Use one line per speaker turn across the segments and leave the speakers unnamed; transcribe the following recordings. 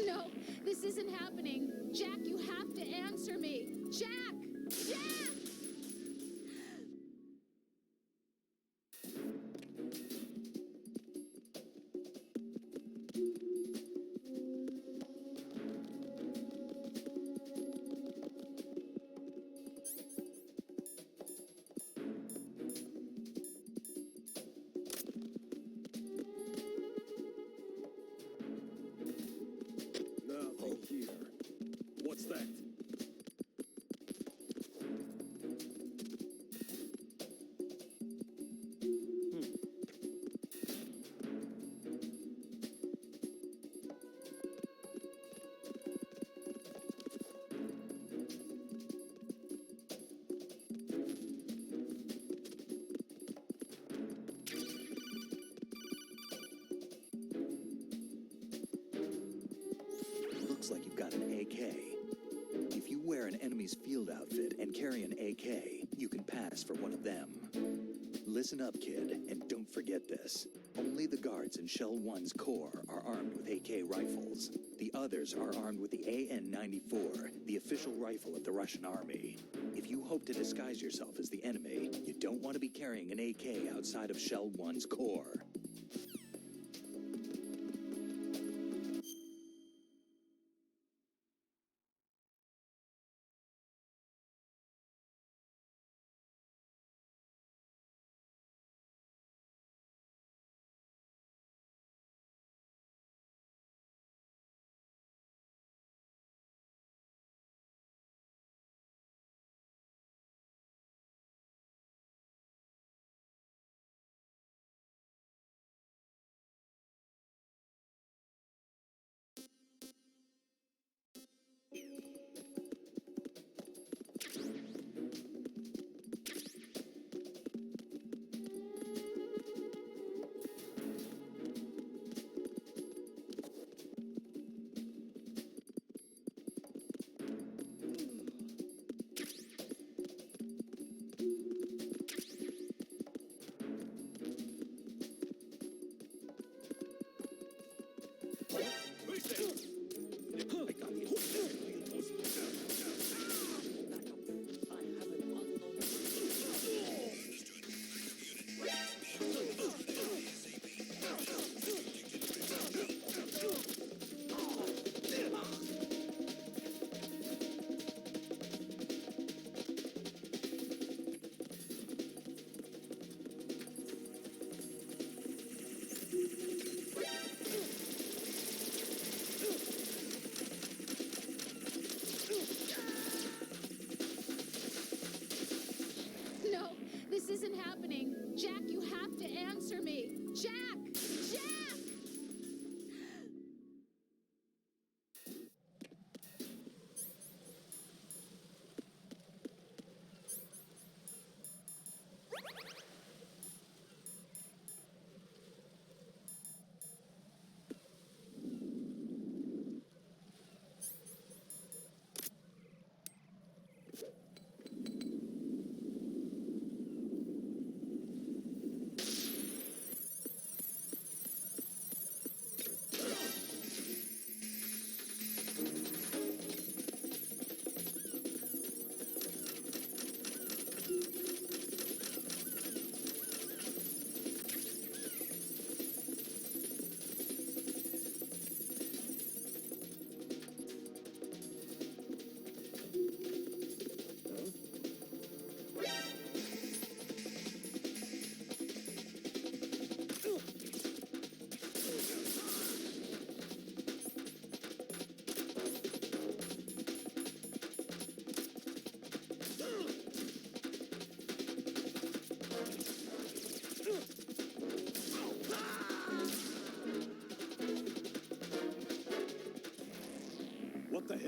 No, this isn't happening. Jack, you have to answer me. Jack! Jack!
Nothing here. What's that?
Looks like you've got an AK. If you wear an enemy's field outfit and carry an AK, you can pass for one of them. Listen up, kid, and don't forget this. Only the guards in Shell 1's core are armed with AK rifles. The others are armed with the AN-94, the official rifle of the Russian army. If you hope to disguise yourself as the enemy, you don't want to be carrying an AK outside of Shell 1's core.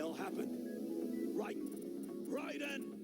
hell happened? Raiden!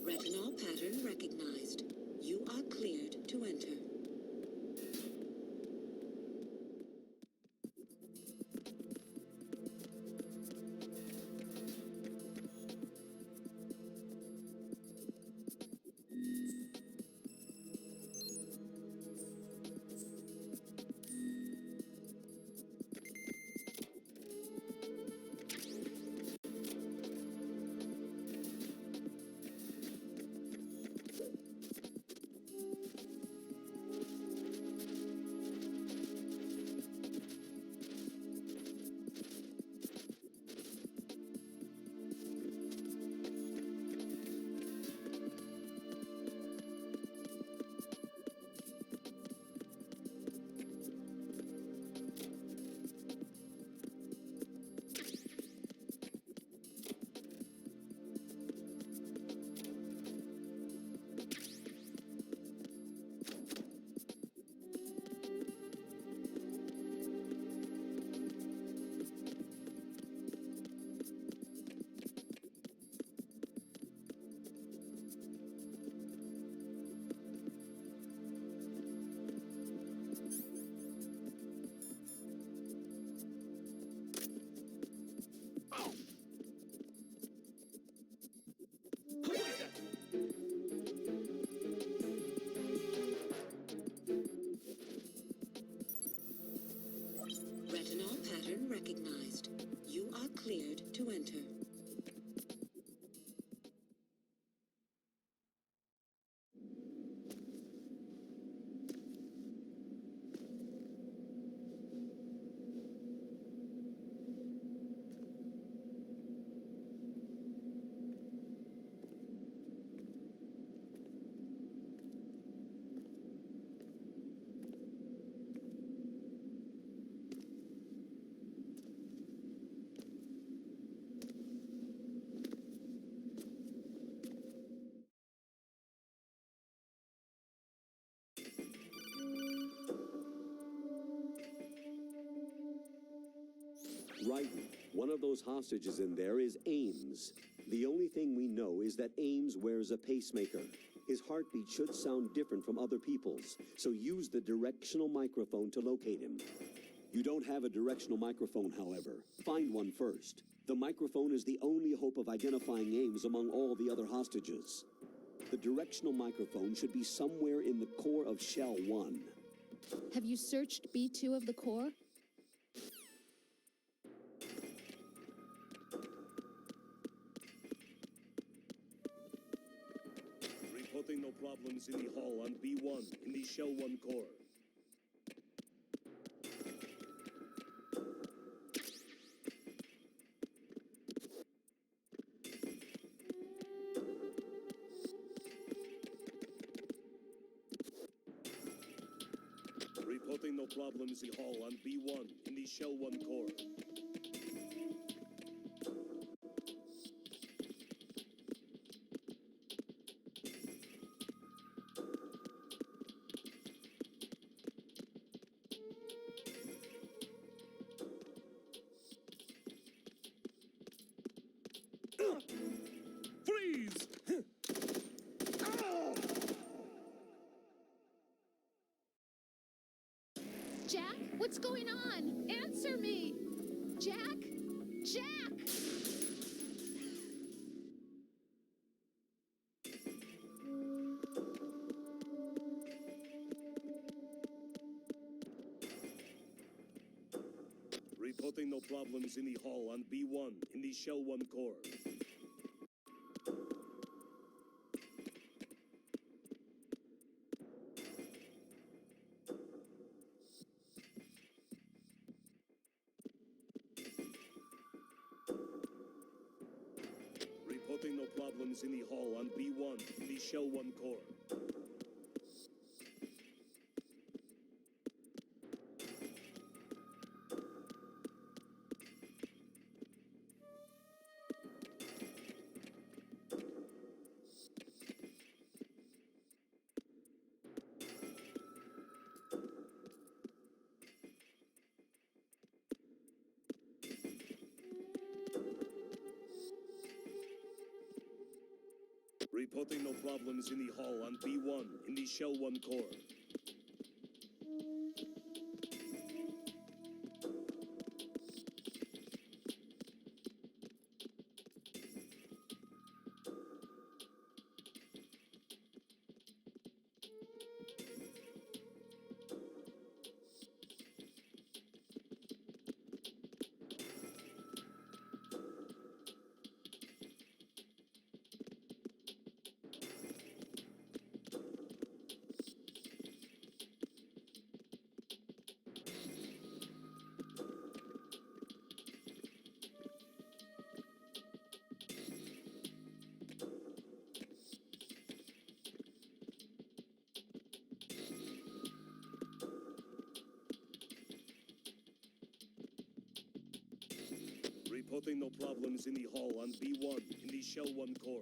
Retinol pattern recognized. You are cleared to enter.
frightened. One of those hostages in there is Ames. The only thing we know is that Ames wears a pacemaker. His heartbeat should sound different from other people's, so use the directional microphone to locate him. You don't have a directional microphone, however. Find one first. The microphone is the only hope of identifying Ames among all the other hostages. The directional microphone should be somewhere in the core of Shell 1.
Have you searched B2 of the core?
Reporting no problems in the hall on B1 in the Shell 1 core. Reporting no problems in the hall on B1 in the Shell 1 core. Freeze!
Jack, what's going on? Answer me! Jack? Jack!
Reporting no problems in the hall on B1 in the Shell 1 core. Reporting no problems in the hall on B1 in the Shell 1 core. Reporting no problems in the hall on B1 in the Shell 1 core. Reporting no problems in the hall on B1 in the Shell 1 core.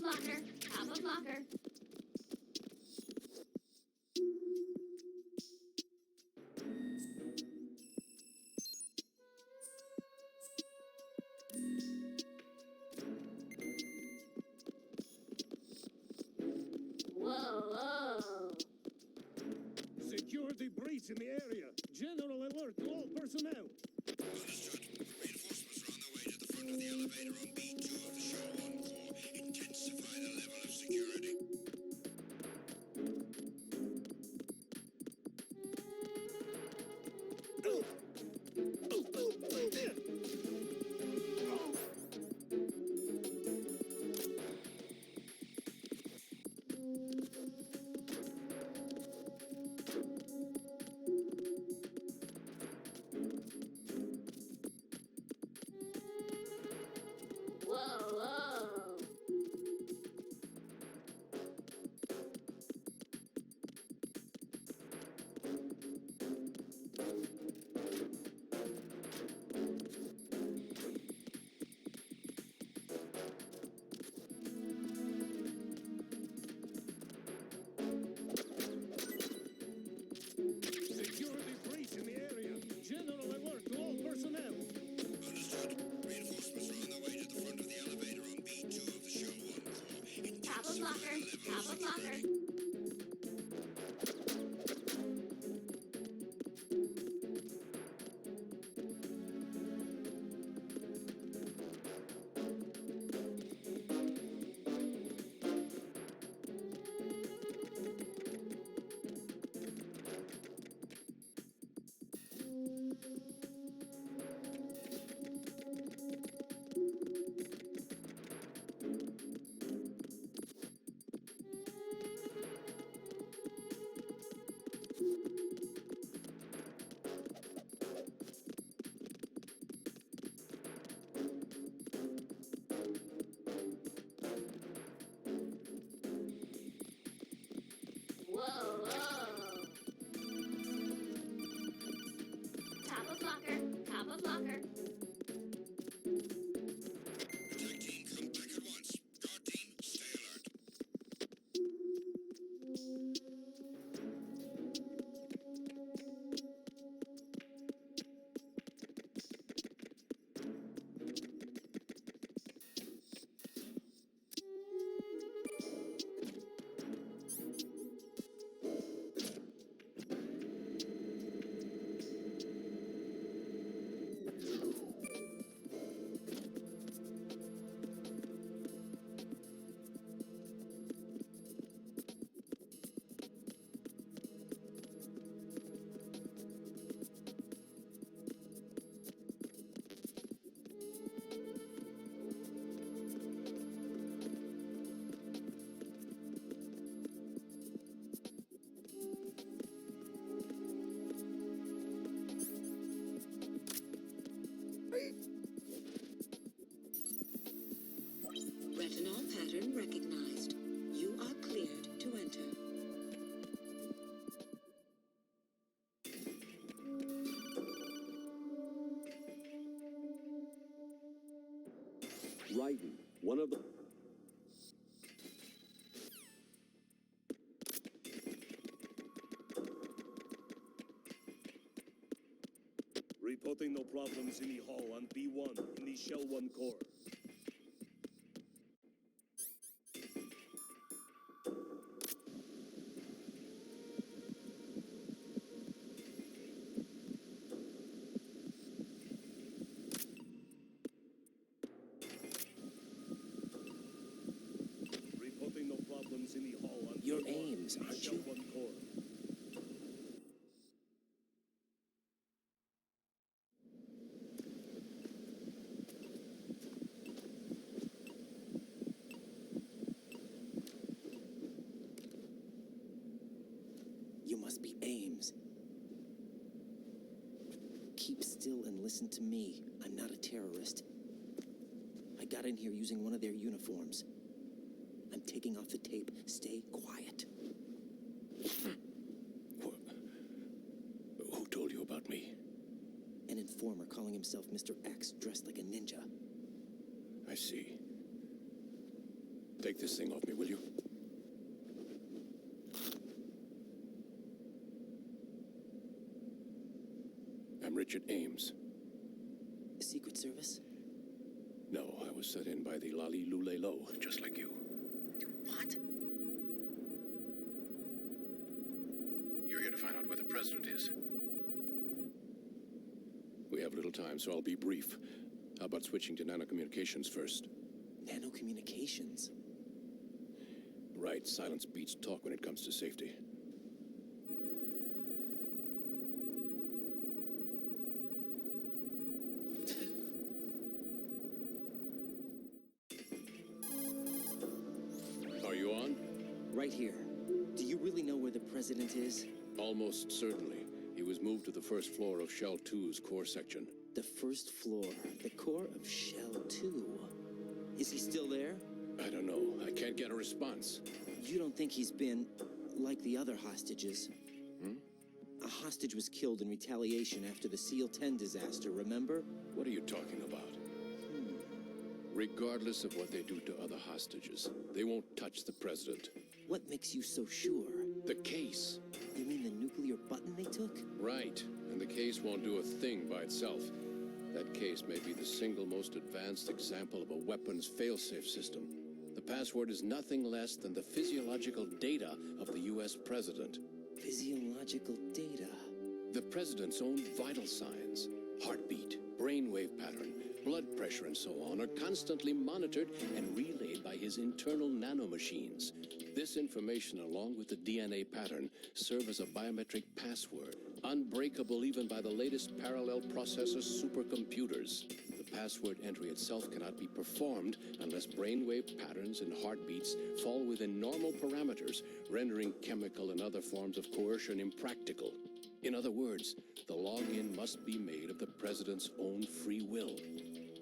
blocker. Have a blocker. Whoa.
Secure the breach in the area. General alert to all personnel.
Understood. Reinforcements are on their way to the front of the elevator on B2 of the Show 1 Corps. Intensify the level of security.
Whoa.
Secure the breach in the area. General alert to all personnel.
Understood. Reinforcements are on their way to the front of the elevator on B2 of the Show 1 Corps.
Have a blocker. Have a blocker. Whoa. Have a blocker. Have a blocker.
Attack team, come back at once. Guard team, stay alert.
Retinol pattern recognized. You are cleared to enter.
Raiden, one of the...
Reporting no problems in the hall on B1 in the Shell 1 Corps. Reporting no problems in the hall on
You're
B1
Ames,
in the
aren't
Shell
you?
1 Corps.
You must be Ames. Keep still and listen to me. I'm not a terrorist. I got in here using one of their uniforms. I'm taking off the tape. Stay quiet.
Who told you about me?
An informer calling himself Mr. X, dressed like a ninja.
I see.
Take this thing off me, will you? I'm Richard Ames.
Secret Service?
No, I was set in by the Lali Lule Lo, just like you.
What?
You're here to find out where the president is. We have little time, so I'll be brief. How about switching to nanocommunications first?
Nanocommunications?
Right, silence beats talk when it comes to safety. Are you on?
Right here. Do you really know where the president is?
Almost certainly. He was moved to the first floor of Shell 2's core section.
The first floor, the core of Shell 2. Is he still there?
I don't know. I can't get a response.
You don't think he's been like the other hostages? A hostage was killed in retaliation after the SEAL 10 disaster, remember?
What are you talking about? Regardless of what they do to other hostages, they won't touch the president.
What makes you so sure?
The case.
You mean the nuclear button they took?
Right. And the case won't do a thing by itself. That case may be the single most advanced example of a weapons failsafe system. The password is nothing less than the physiological data of the U.S. president.
Physiological data?
The president's own vital signs, heartbeat, brainwave pattern, blood pressure, and so on, are constantly monitored and relayed by his internal nanomachines. This information, along with the DNA pattern, serve as a biometric password, unbreakable even by the latest parallel processor supercomputers. The password entry itself cannot be performed unless brainwave patterns and heartbeats fall within normal parameters, rendering chemical and other forms of coercion impractical. In other words, the login must be made of the president's own free will.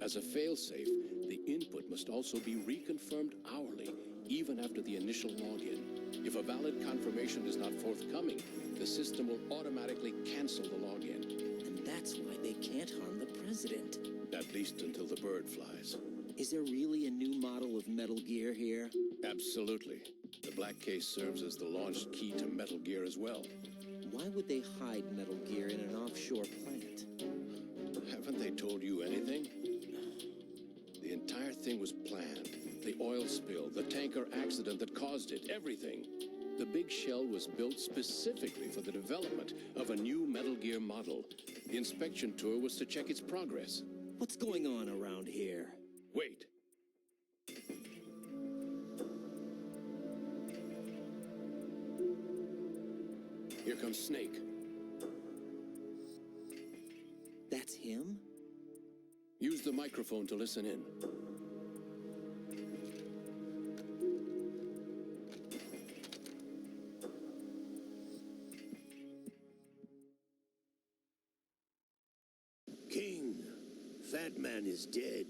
As a failsafe, the input must also be reconfirmed hourly, even after the initial login. If a valid confirmation is not forthcoming, the system will automatically cancel the login.
And that's why they can't harm the president.
At least until the bird flies.
Is there really a new model of Metal Gear here?
Absolutely. The black case serves as the launch key to Metal Gear as well.
Why would they hide Metal Gear in an offshore plant?
Haven't they told you anything? The entire thing was planned. The oil spill, the tanker accident that caused it, everything. The big shell was built specifically for the development of a new Metal Gear model. The inspection tour was to check its progress.
What's going on around here?
Wait. Here comes Snake.
That's him?
Use the microphone to listen in.
King, Fat Man is dead.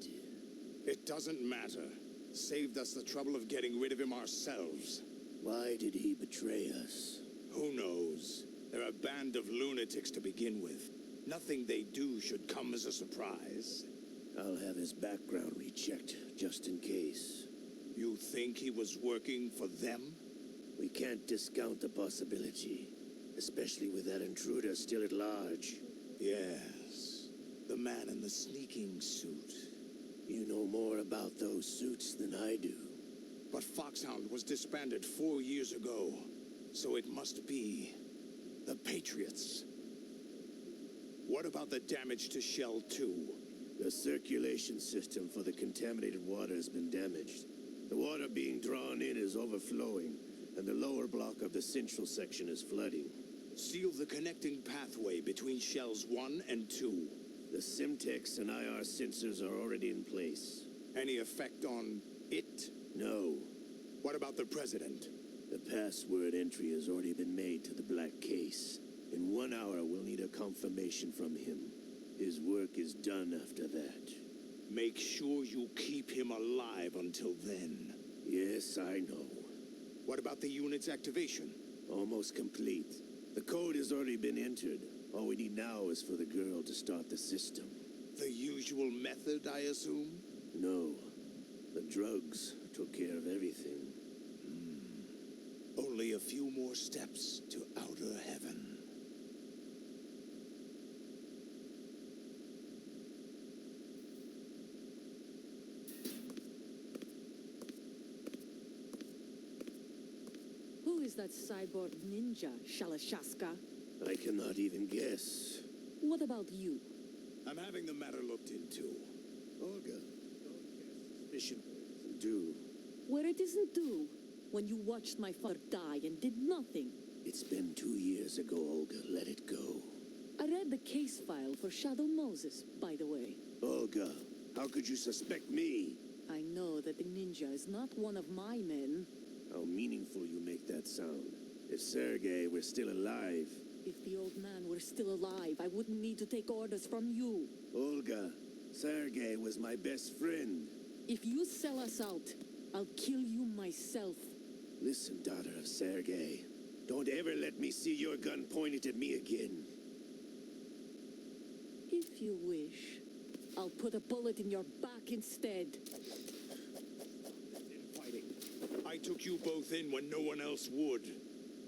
It doesn't matter. Saved us the trouble of getting rid of him ourselves.
Why did he betray us?
Who knows? They're a band of lunatics to begin with. Nothing they do should come as a surprise.
I'll have his background rechecked, just in case.
You think he was working for them?
We can't discount the possibility, especially with that intruder still at large.
Yes. The man in the sneaking suit.
You know more about those suits than I do.
But Foxhound was disbanded 4 years ago. So it must be the Patriots. What about the damage to Shell 2?
The circulation system for the contaminated water has been damaged. The water being drawn in is overflowing, and the lower block of the central section is flooding.
Seal the connecting pathway between Shells 1 and 2.
The Simtex and IR sensors are already in place.
Any effect on it?
No.
What about the president?
The password entry has already been made to the black case. In 1 hour, we'll need a confirmation from him. His work is done after that.
Make sure you keep him alive until then.
Yes, I know.
What about the unit's activation?
Almost complete. The code has already been entered. All we need now is for the girl to start the system.
The usual method, I assume?
No. The drugs, took care of everything.
Only a few more steps to outer heaven.
Who is that cyborg ninja, Shalashaska?
I cannot even guess.
What about you?
I'm having the matter looked into.
Olga, don't cast suspicion. Do.
Where it isn't due, when you watched my father die and did nothing.
It's been 2 years ago, Olga. Let it go.
I read the case file for Shadow Moses, by the way.
Olga, how could you suspect me?
I know that the ninja is not one of my men.
How meaningful you make that sound. If Sergei were still alive.
If the old man were still alive, I wouldn't need to take orders from you.
Olga, Sergei was my best friend.
If you sell us out, I'll kill you myself.
Listen, daughter of Sergei. Don't ever let me see your gun pointed at me again.
If you wish, I'll put a bullet in your back instead.
Fighting. I took you both in when no one else would.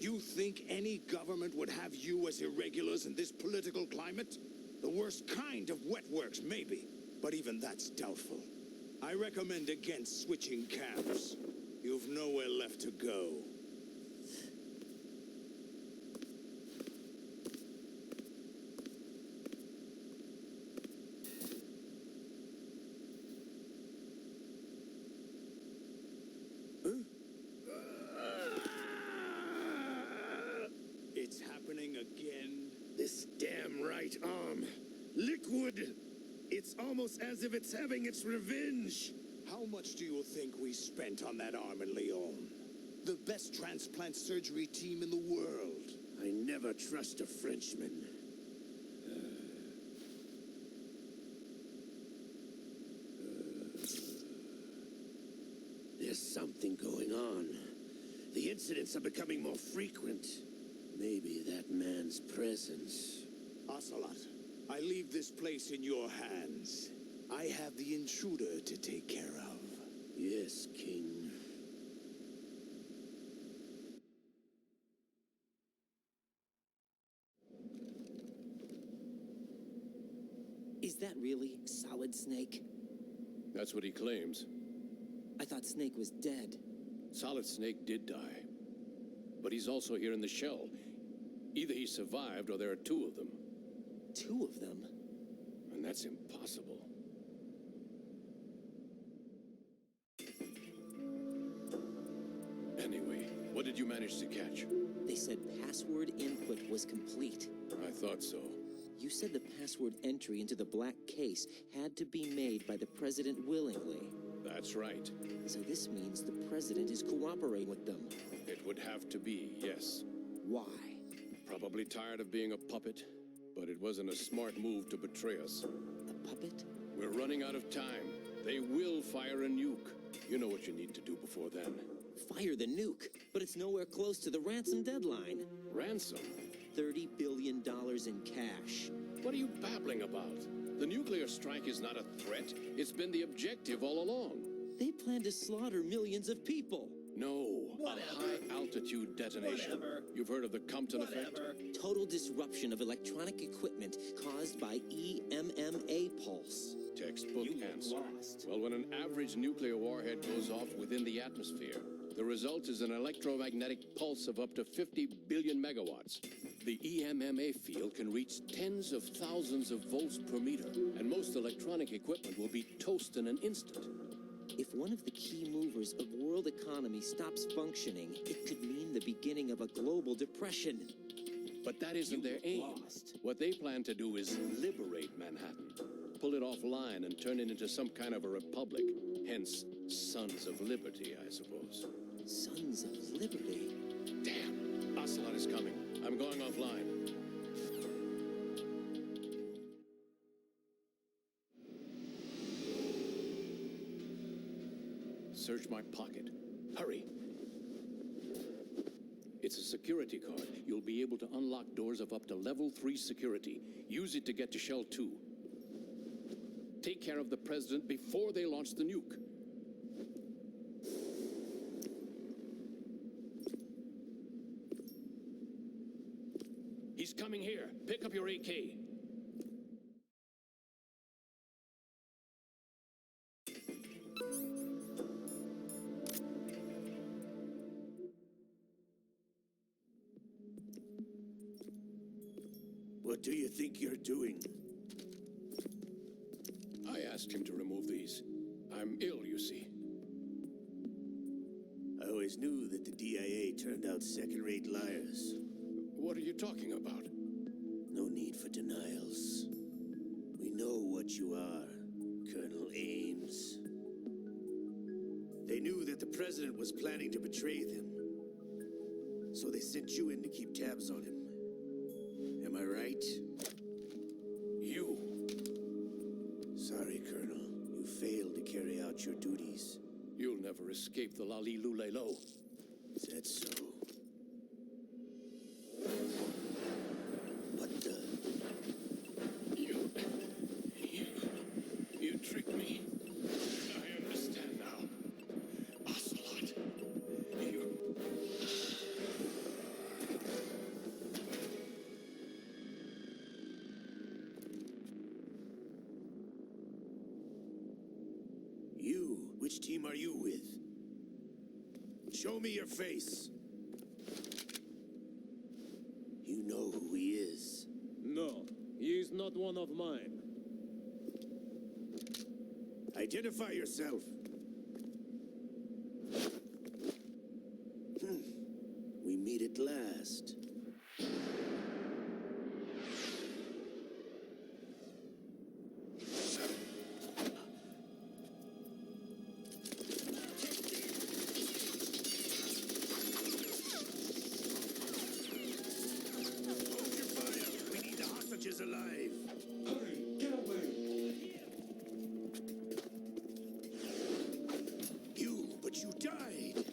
You think any government would have you as irregulars in this political climate? The worst kind of wet works, maybe. But even that's doubtful. I recommend against switching camps. You've nowhere left to go. It's happening again.
This damn right arm. Liquid! It's almost as if it's having its revenge.
How much do you think we spent on that arm in Lyon? The best transplant surgery team in the world.
I never trust a Frenchman. There's something going on. The incidents are becoming more frequent. Maybe that man's presence.
Ocelot, I leave this place in your hands. I have the intruder to take care of.
Yes, King.
Is that really Solid Snake?
That's what he claims.
I thought Snake was dead.
Solid Snake did die. But he's also here in the shell. Either he survived or there are two of them.
Two of them?
And that's impossible. Anyway, what did you manage to catch?
They said password input was complete.
I thought so.
You said the password entry into the black case had to be made by the president willingly.
That's right.
So this means the president is cooperating with them.
It would have to be, yes.
Why?
Probably tired of being a puppet, but it wasn't a smart move to betray us.
A puppet?
We're running out of time. They will fire a nuke. You know what you need to do before then.
Fire the nuke, but it's nowhere close to the ransom deadline.
Ransom?
$30 billion in cash.
What are you babbling about? The nuclear strike is not a threat. It's been the objective all along.
They plan to slaughter millions of people.
No, a high-altitude detonation. You've heard of the Compton effect?
Total disruption of electronic equipment caused by EMMA pulse.
Textbook answer. Well, when an average nuclear warhead goes off within the atmosphere, the result is an electromagnetic pulse of up to 50 billion megawatts. The EMMA field can reach tens of thousands of volts per meter, and most electronic equipment will be toast in an instant.
If one of the key movers of world economy stops functioning, it could mean the beginning of a global depression.
But that isn't their aim. What they plan to do is liberate Manhattan. Pull it offline and turn it into some kind of a republic. Hence, Sons of Liberty, I suppose.
Sons of Liberty?
Damn! Ocelot is coming. I'm going offline. Search my pocket. Hurry! It's a security card. You'll be able to unlock doors of up to level 3 security. Use it to get to Shell 2. Take care of the president before they launch the nuke. coming here. Pick up your AK.
What do you think you're doing?
I asked him to remove these. I'm ill, you see.
I always knew that the DIA turned out second-rate liars.
What are you talking about?
No need for denials. We know what you are, Colonel Ames. They knew that the president was planning to betray them. So they sent you in to keep tabs on him. Am I right?
You.
Sorry, Colonel. You failed to carry out your duties.
You'll never escape the Lali Lulelo.
Is that so? What the?
You tricked me. I understand now. Ocelot.
You? Which team are you with? Show me your face. You know who he is.
No, he is not one of mine.
Identify yourself. We meet at last. Alive.
Hurry, get away!
But you died.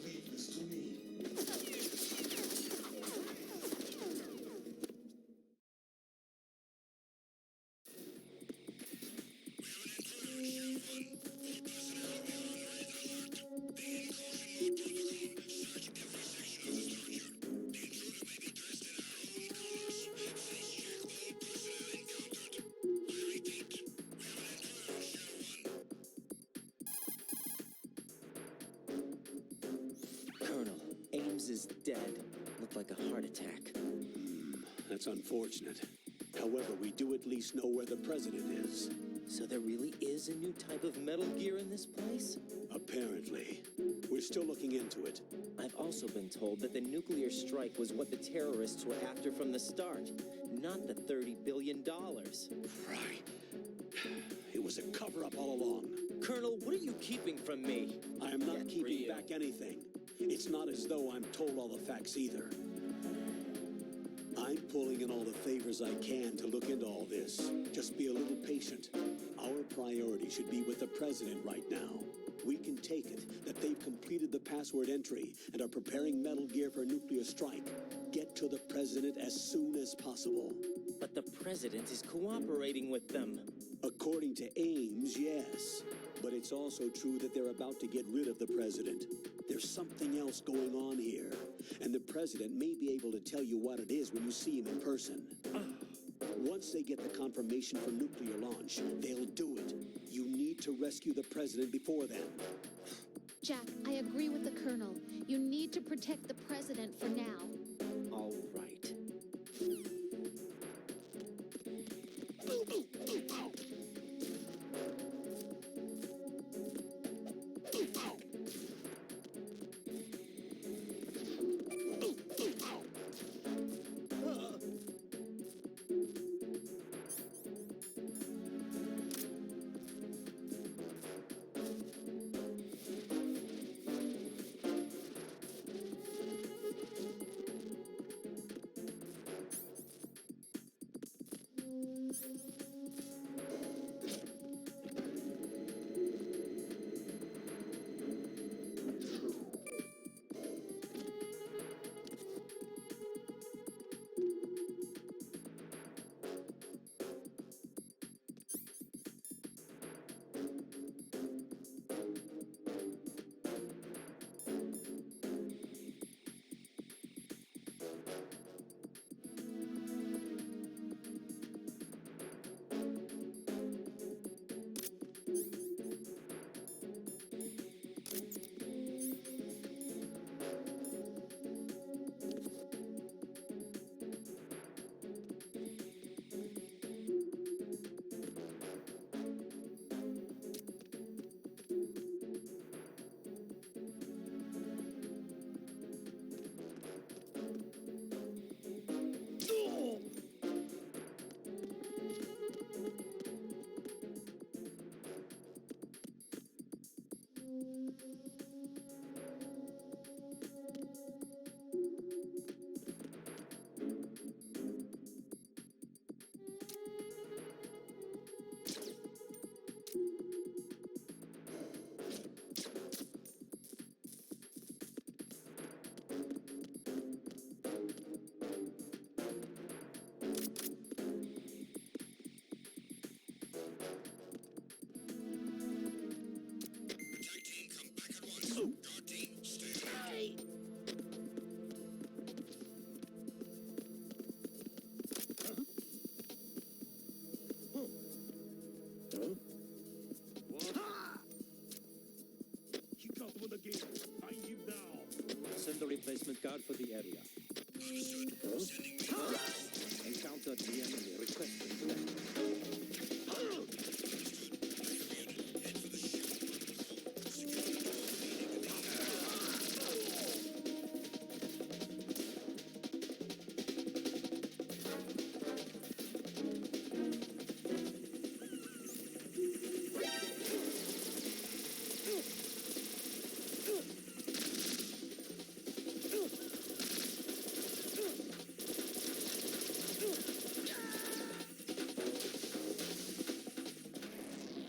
Leave this to me.
Colonel, Ames is dead. Looked like a heart attack.
That's unfortunate. However, we do at least know where the president is.
So there really is a new type of Metal Gear in this place?
Apparently. We're still looking into it.
I've also been told that the nuclear strike was what the terrorists were after from the start, not the $30 billion.
Right. It was a cover-up all along.
Colonel, what are you keeping from me?
I am not
Get
keeping
real.
back anything. It's not as though I'm told all the facts either. I'm pulling in all the favors I can to look into all this. Just be a little patient. Our priority should be with the president right now. We can take it that they've completed the password entry and are preparing Metal Gear for nuclear strike. Get to the president as soon as possible.
But the president is cooperating with them.
According to Ames, yes. But it's also true that they're about to get rid of the president. There's something else going on here, and the president may be able to tell you what it is when you see him in person. Once they get the confirmation for nuclear launch, they'll do it. You need to rescue the president before then.
Jack, I agree with the Colonel. You need to protect the president for now.
All right.
replacement guard for the area. Encountered the enemy. Requesting flight.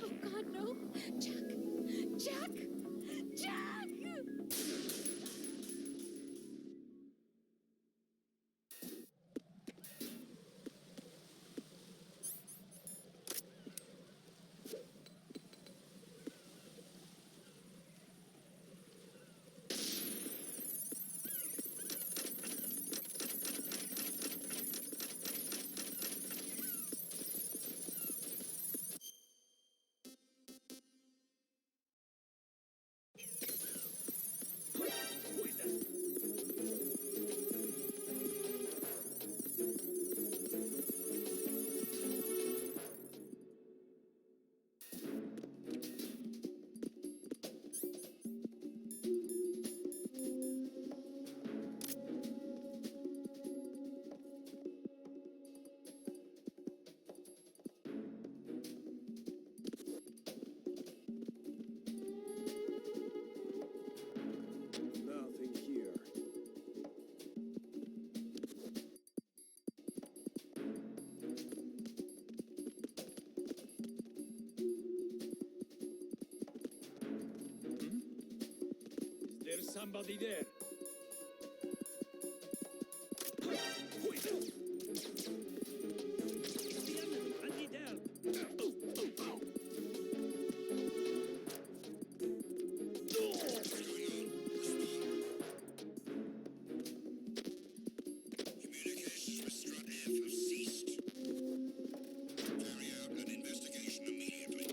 Oh God, no! Jack! Jack! Jack!
Nothing here. Is there somebody there? I need help.
Communications with Strut F have ceased. Carry out an investigation immediately.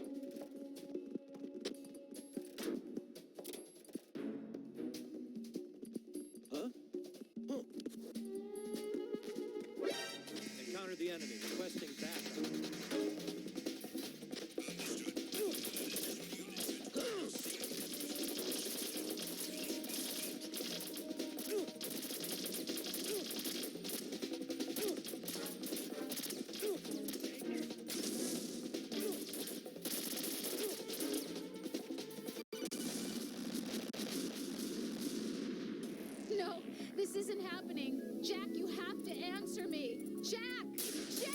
Huh? Huh.
Encountered the enemy. Requesting backup.
No, this isn't happening. Jack, you have to answer me. Jack! Jack!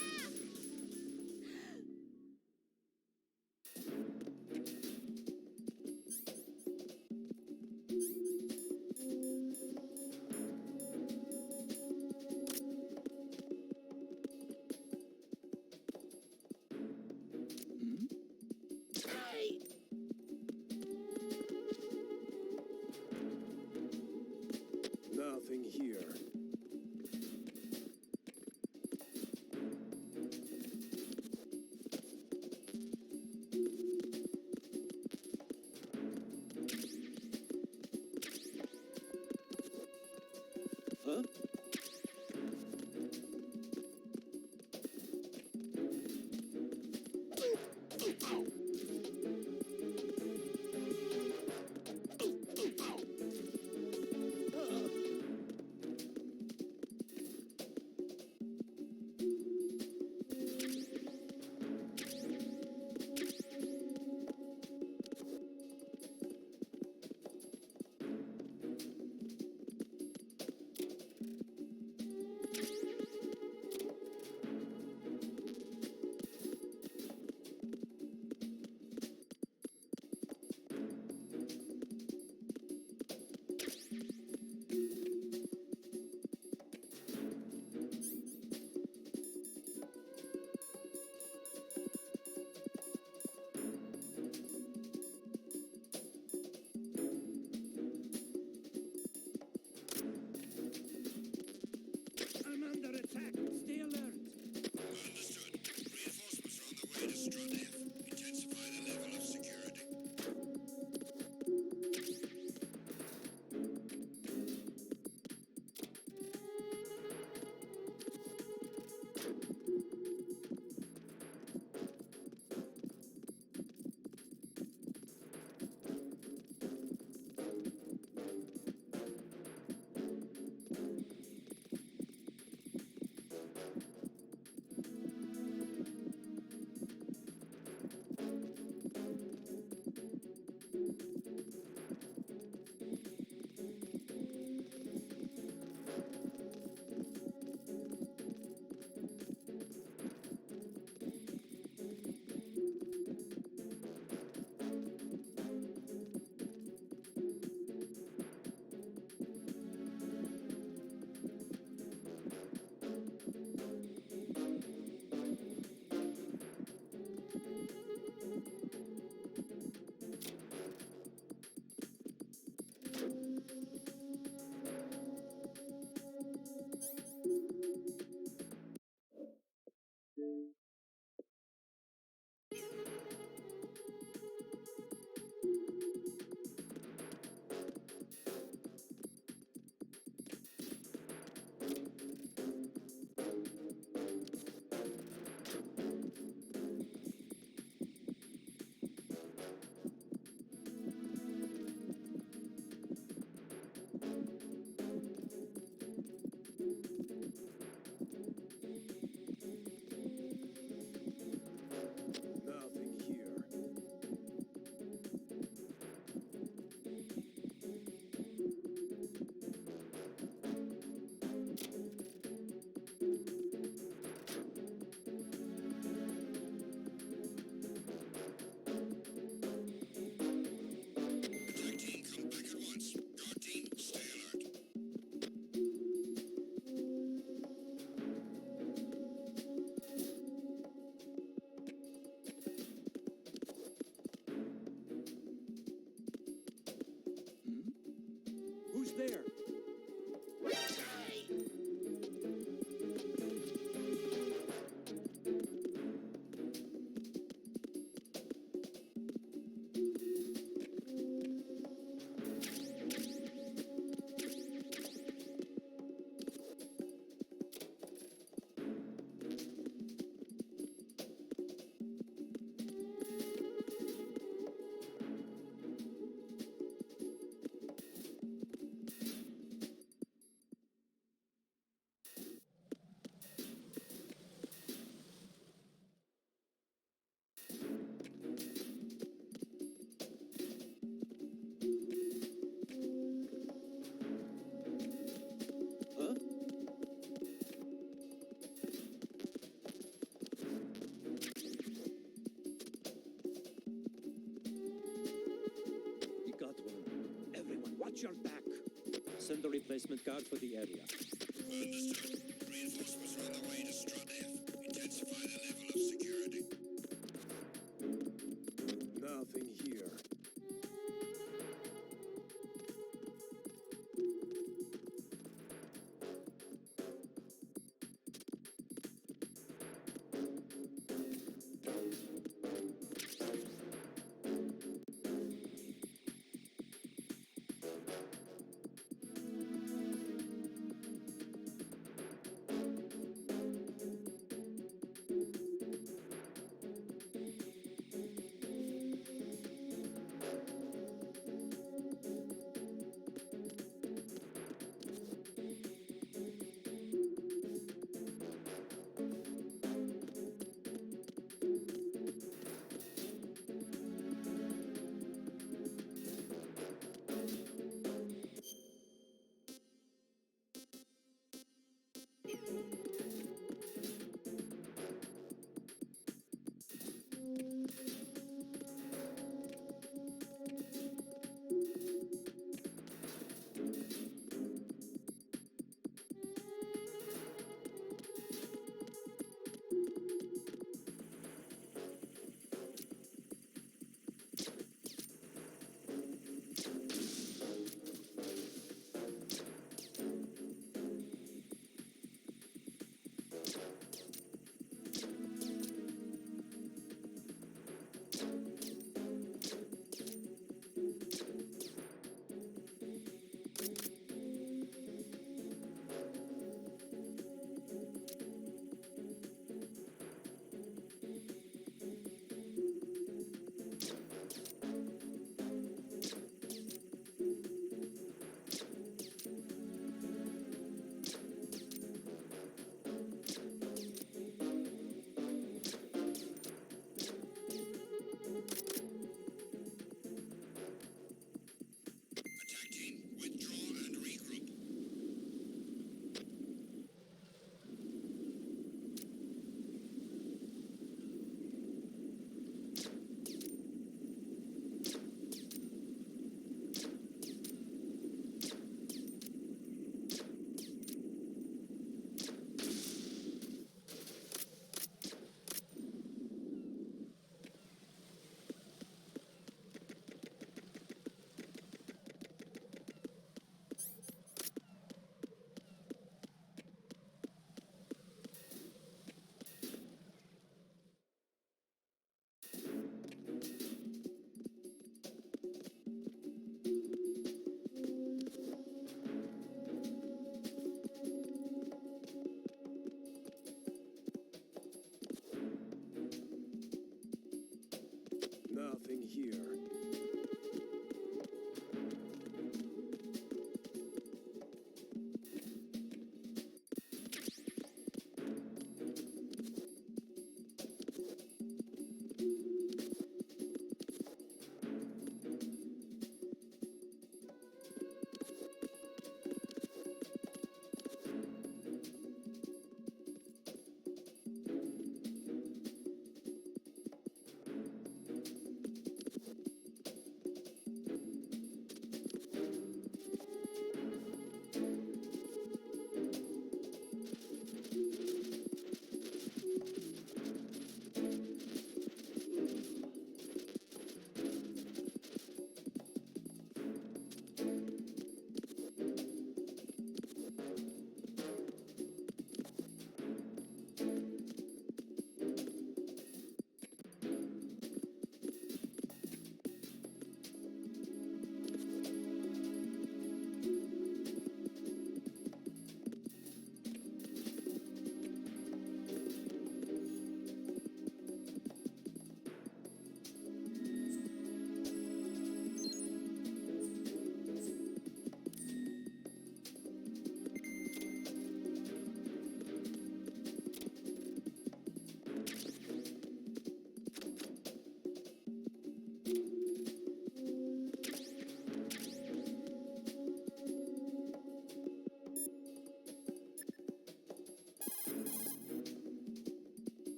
Nothing here.
Huh?
almost there.
Huh?
You got one. Everyone, watch your back. Send a replacement guard for the area.
Understood. Reinforcements are on the way to Strutlev. Intensify the level of security.
Nothing here.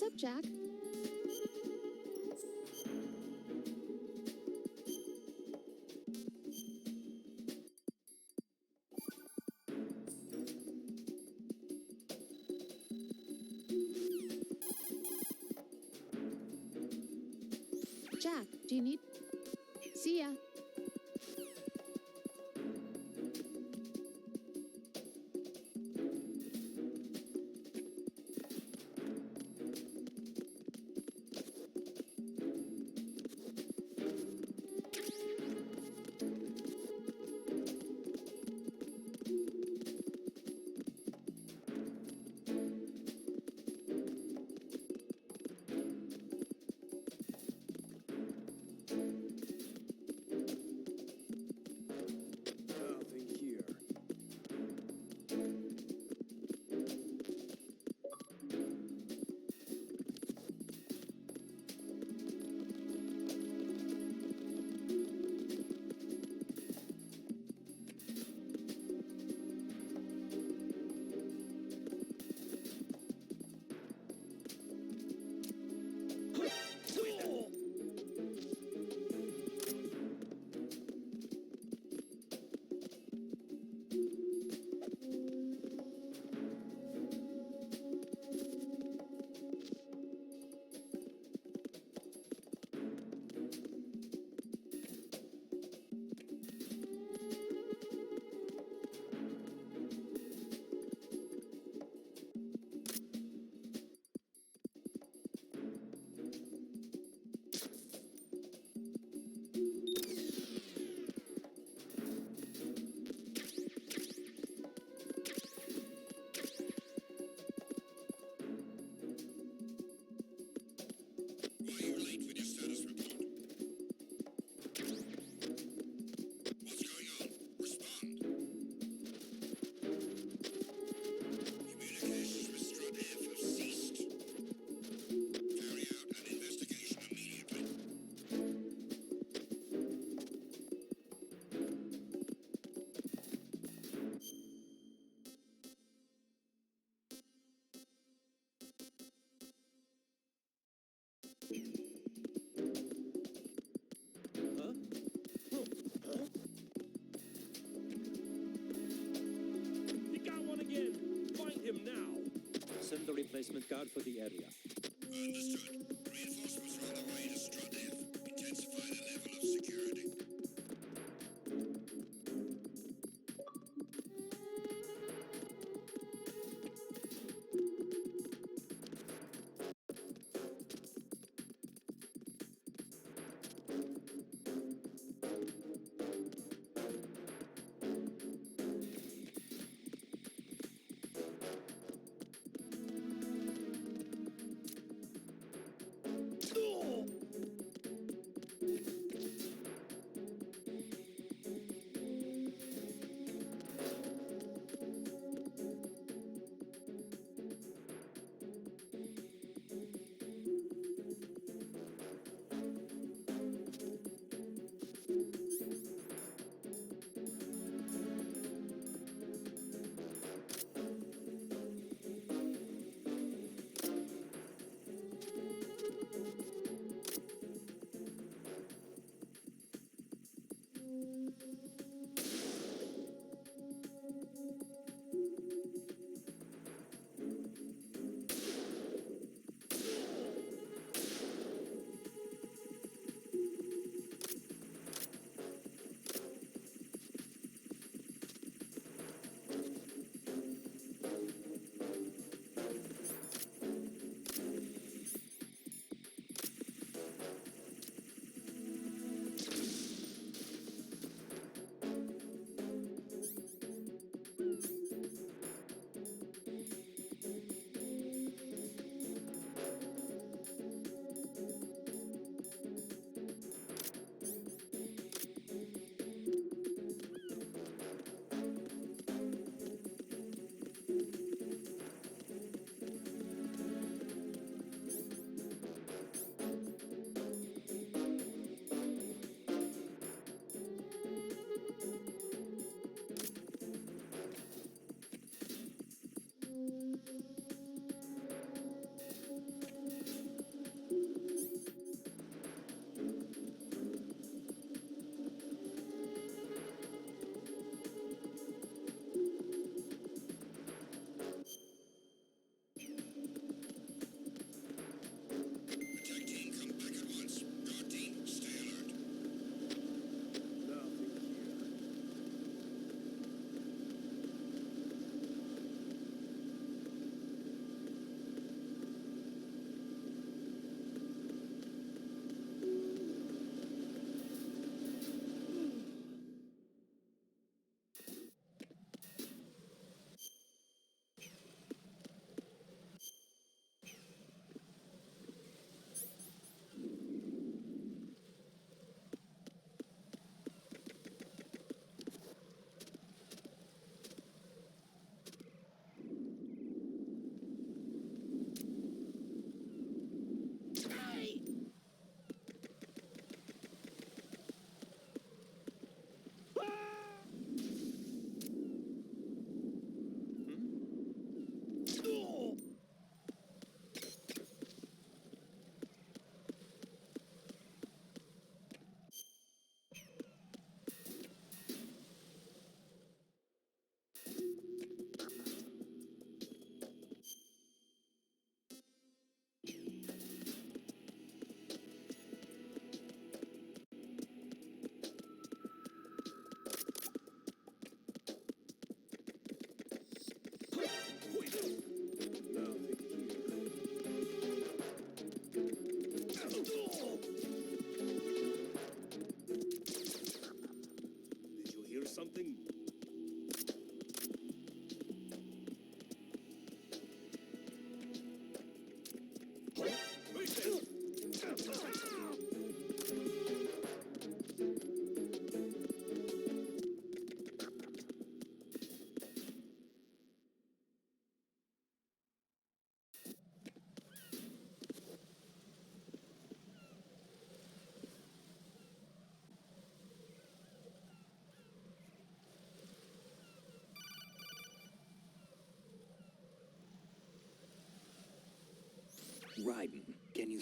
What's up, Jack? Jack, do you need... See ya.
Nothing here.
Why are you late with your status report? What's going on? Respond. Communications with Strut-F have ceased. Carry out an investigation immediately.
Huh? Oh, huh? You got one again! Find him now! Send the replacement guard for the area.
Understood. Reinforcements are on the way to Strut-F. Intensify the level of security.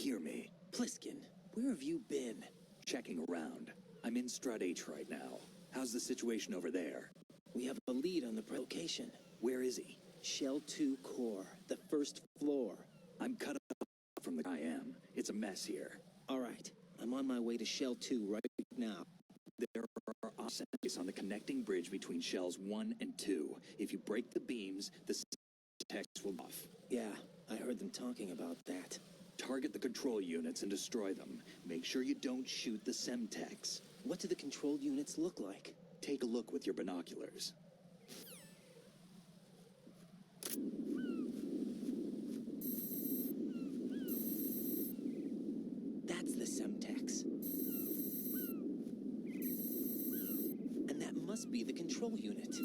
hear me?
Pliskin, where have you been?
Checking around. I'm in Strut H right now. How's the situation over there?
We have a lead on the location.
Where is he?
Shell 2 core, the first floor.
I'm cut off from the I am. It's a mess here.
All right, I'm on my way to Shell 2 right now.
There are assays on the connecting bridge between shells 1 and 2. If you break the beams, the text will off.
Yeah, I heard them talking about that.
Target the control units and destroy them. Make sure you don't shoot the Semtex.
What do the control units look like?
Take a look with your binoculars.
That's the Semtex. And that must be the control unit.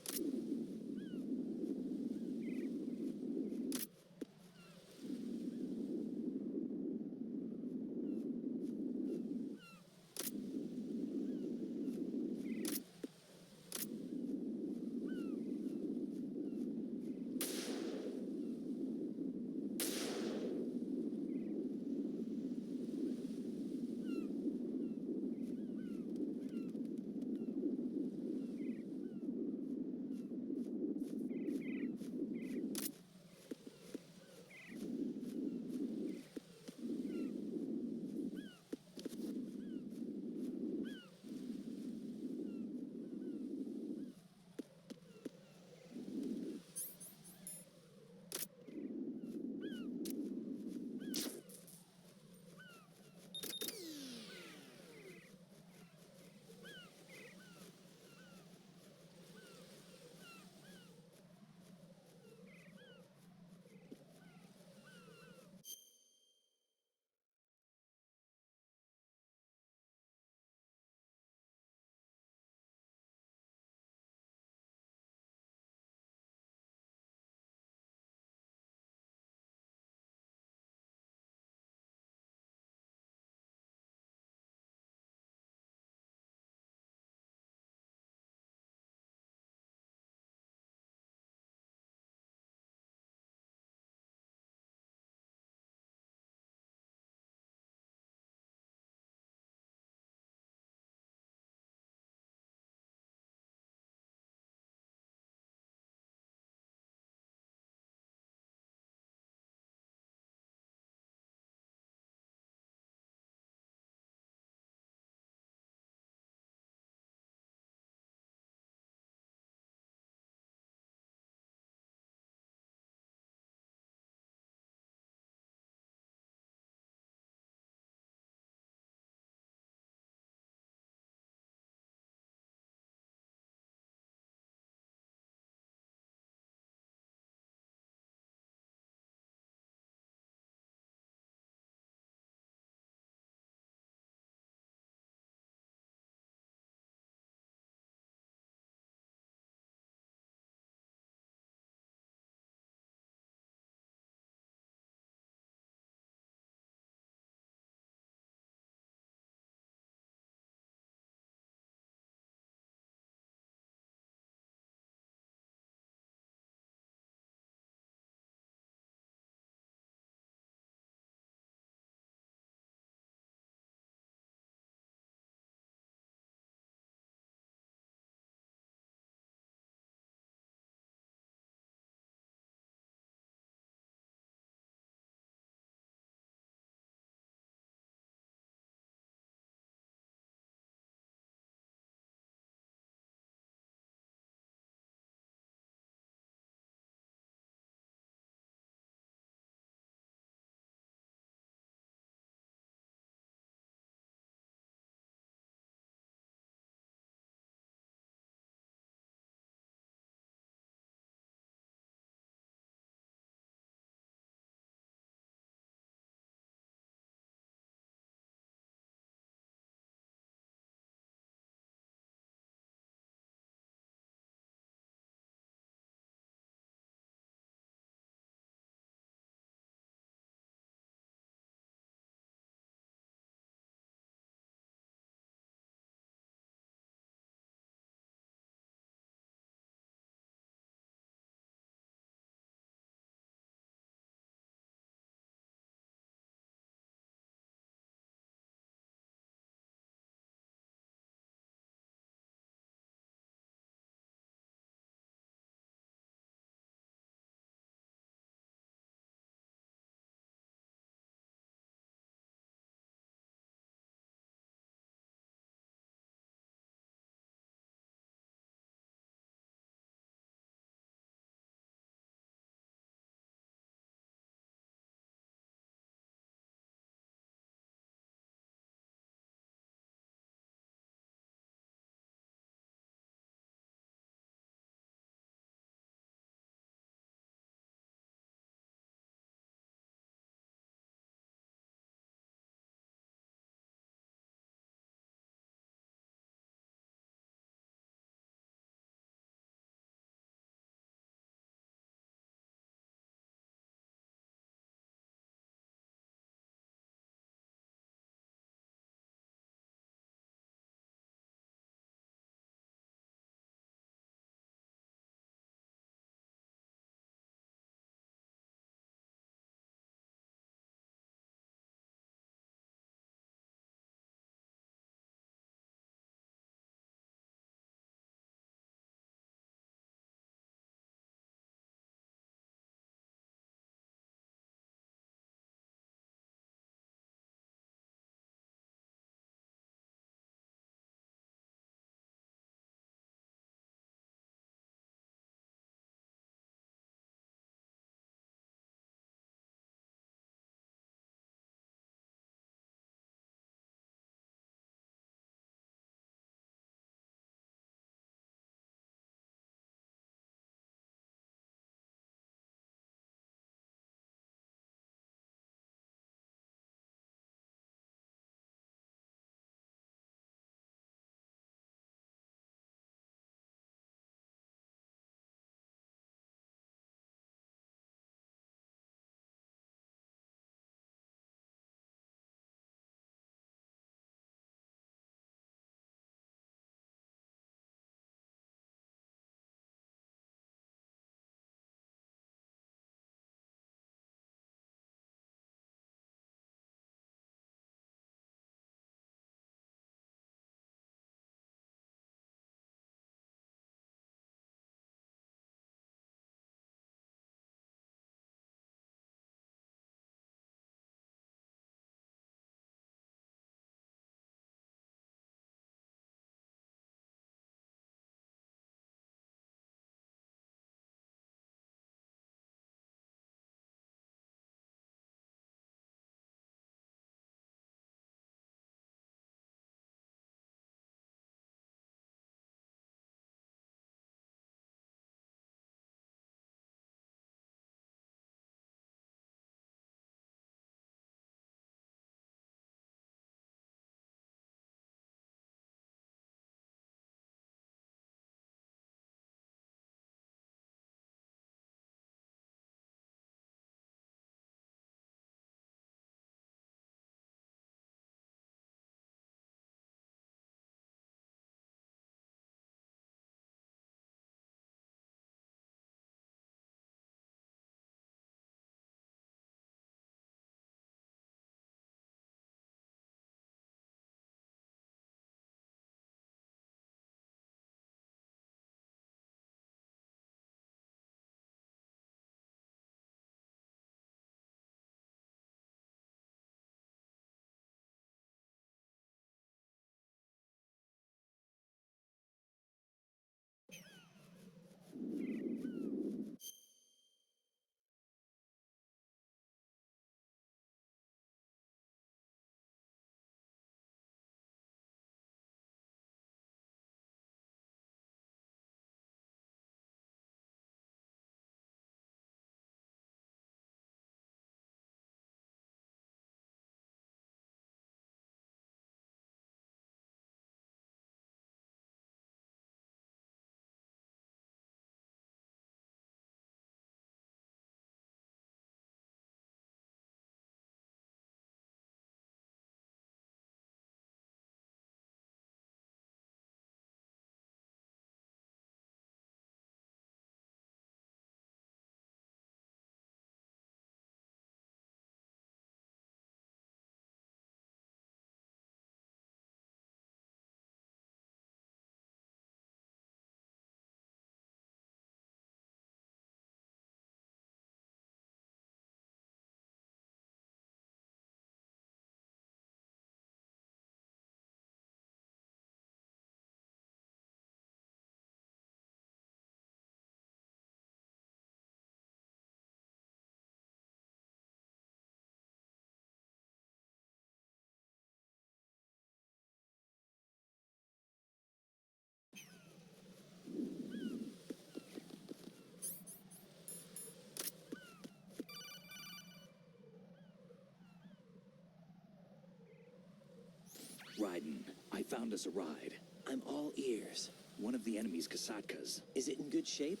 lend us a ride?
I'm all ears.
One of the enemy's Kasatkas.
Is it in good shape?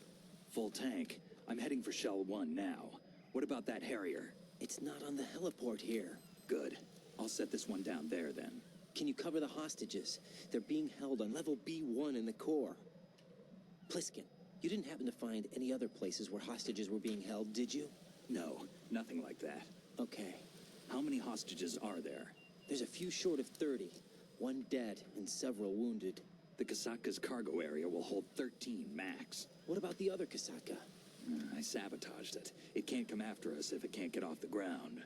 Full tank. I'm heading for Shell 1 now. What about that Harrier?
It's not on the heliport here.
Good. I'll set this one down there then.
Can you cover the hostages? They're being held on level B1 in the core. Pliskin, you didn't happen to find any other places where hostages were being held, did you?
No, nothing like that.
Okay.
How many hostages are there?
There's a few short of 30. One dead and several wounded.
The Kasatka's cargo area will hold 13 max.
What about the other Kasatka?
I sabotaged it. It can't come after us if it can't get off the ground.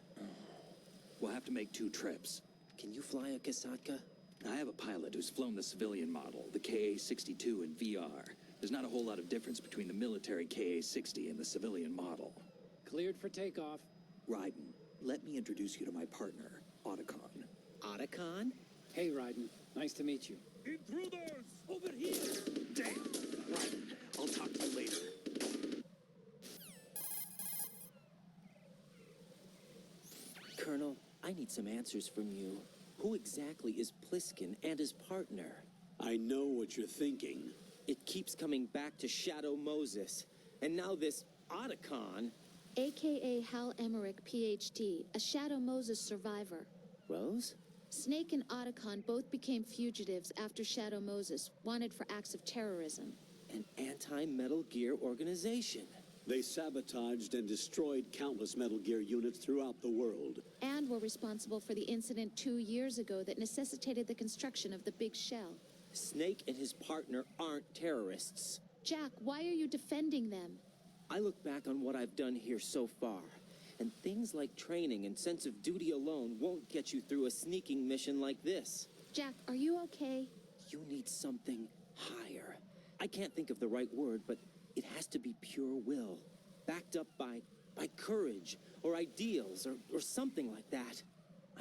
We'll have to make 2 trips.
Can you fly a Kasatka?
I have a pilot who's flown the civilian model, the KA-62 in VR. There's not a whole lot of difference between the military KA-60 and the civilian model.
Cleared for takeoff.
Raiden, let me introduce you to my partner, Otacon.
Otacon?
Hey, Raiden. Nice to meet you.
Intruders! Over here!
Damn! Raiden, I'll talk to you later.
Colonel, I need some answers from you. Who exactly is Pliskin and his partner?
I know what you're thinking.
It keeps coming back to Shadow Moses. And now this Otacon.
AKA Hal Emmerich, PhD, a Shadow Moses survivor.
Rose?
Snake and Otacon both became fugitives after Shadow Moses, wanted for acts of terrorism.
An anti-Metal Gear organization.
They sabotaged and destroyed countless Metal Gear units throughout the world.
And were responsible for the incident 2 years ago that necessitated the construction of the Big Shell.
Snake and his partner aren't terrorists.
Jack, why are you defending them?
I look back on what I've done here so far, and things like training and sense of duty alone won't get you through a sneaking mission like this.
Jack, are you okay?
You need something higher. I can't think of the right word, but it has to be pure will, backed up by courage or ideals or something like that.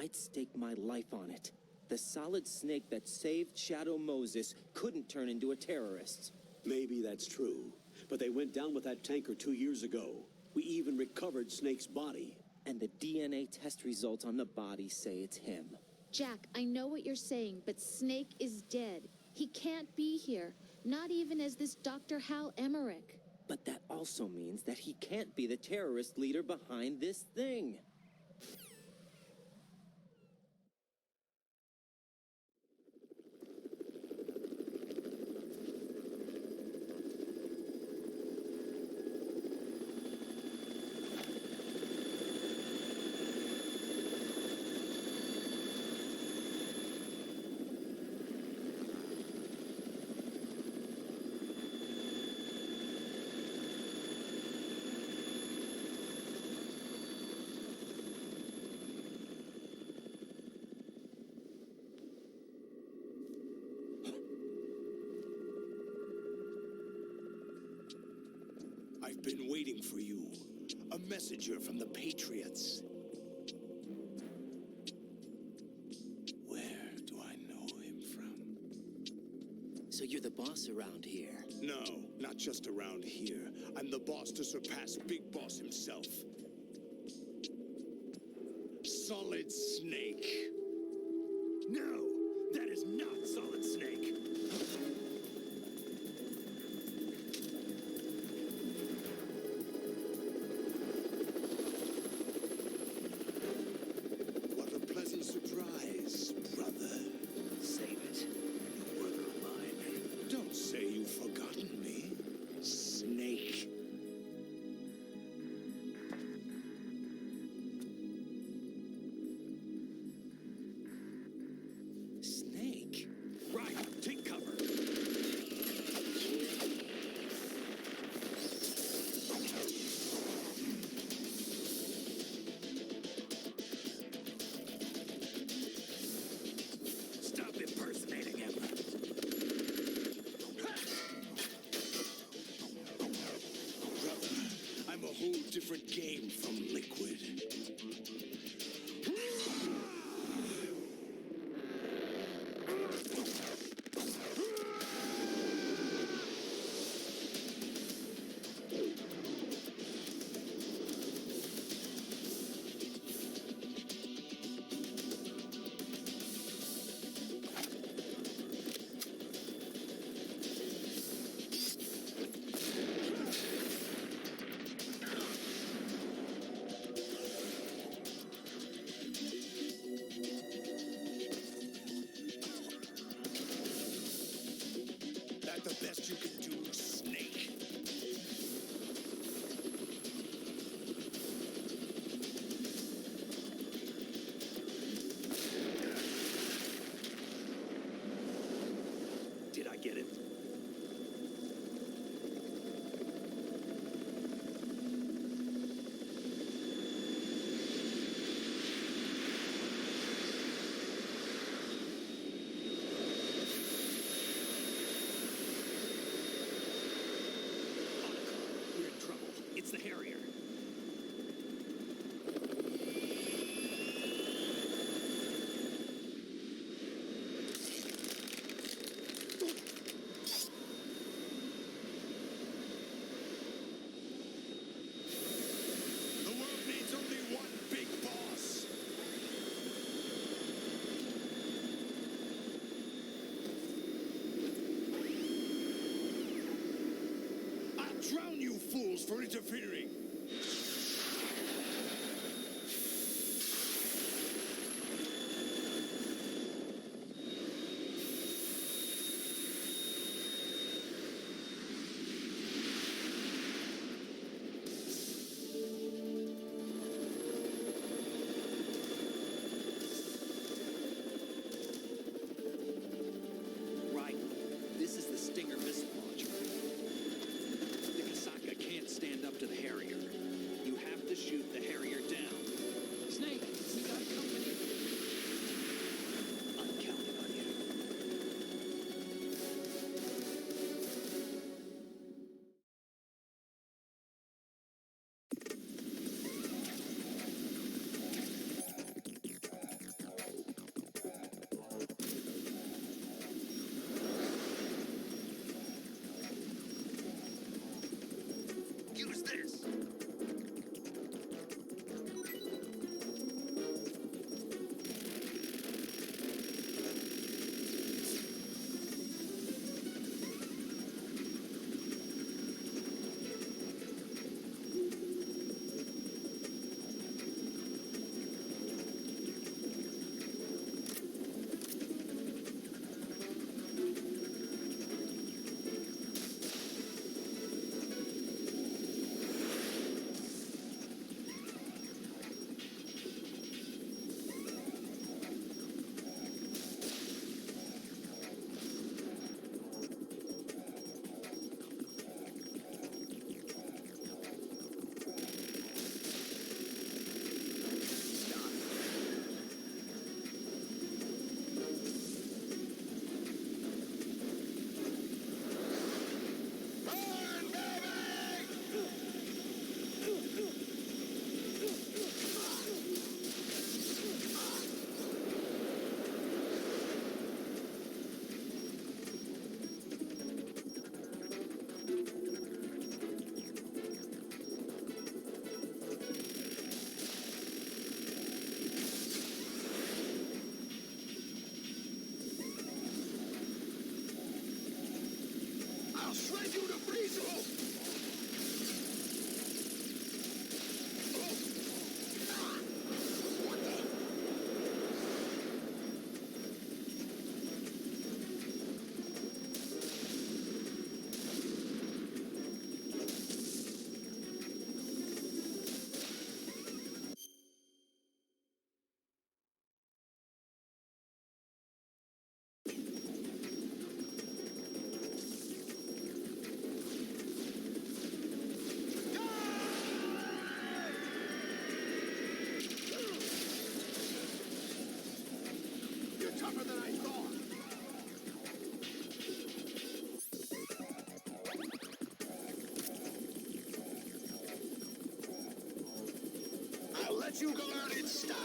I'd stake my life on it. The solid Snake that saved Shadow Moses couldn't turn into a terrorist.
Maybe that's true, but they went down with that tanker 2 years ago. We even recovered Snake's body.
And the DNA test results on the body say it's him.
Jack, I know what you're saying, but Snake is dead. He can't be here, not even as this Dr. Hal Emmerich.
But that also means that he can't be the terrorist leader behind this thing.
I've been waiting for you. A messenger from the Patriots. Where do I know him from?
So you're the boss around here?
No, not just around here. I'm the boss to surpass Big Boss himself. Solid Snake. No, that is not Solid Snake. What a pleasant surprise, brother.
Save it. You work on mine.
Don't say you've forgotten me, Snake.
Snake?
Right, take cover. Stop impersonating him. Brother, I'm a whole different game from Liquid.
the Harrier.
The world needs only one big boss. I'll drown you fools for interfering.
Right. This is the Stinger missile launcher. The Kasaka can't stand up to the Harrier. You have to shoot the Harrier down.
Snake, we got company.
I'm counting on you.
Use this. I'll shred you to pieces! What the? You're tougher than I thought. I'll let you go out in style.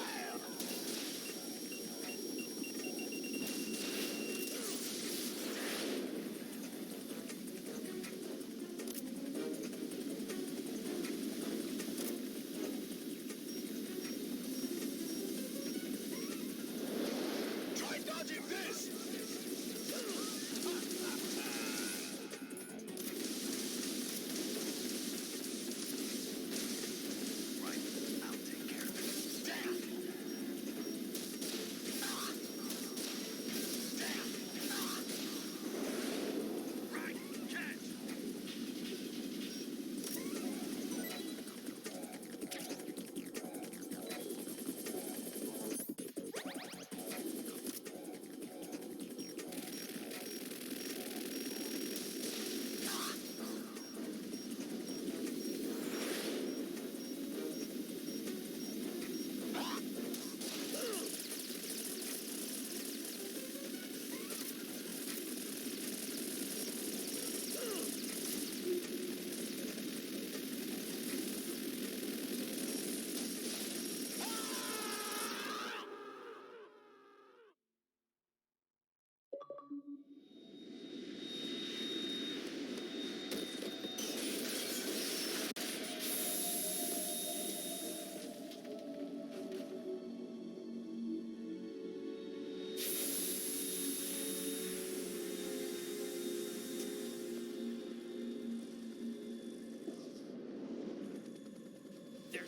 Try dodging this! Right, I'll take care of it. Damn!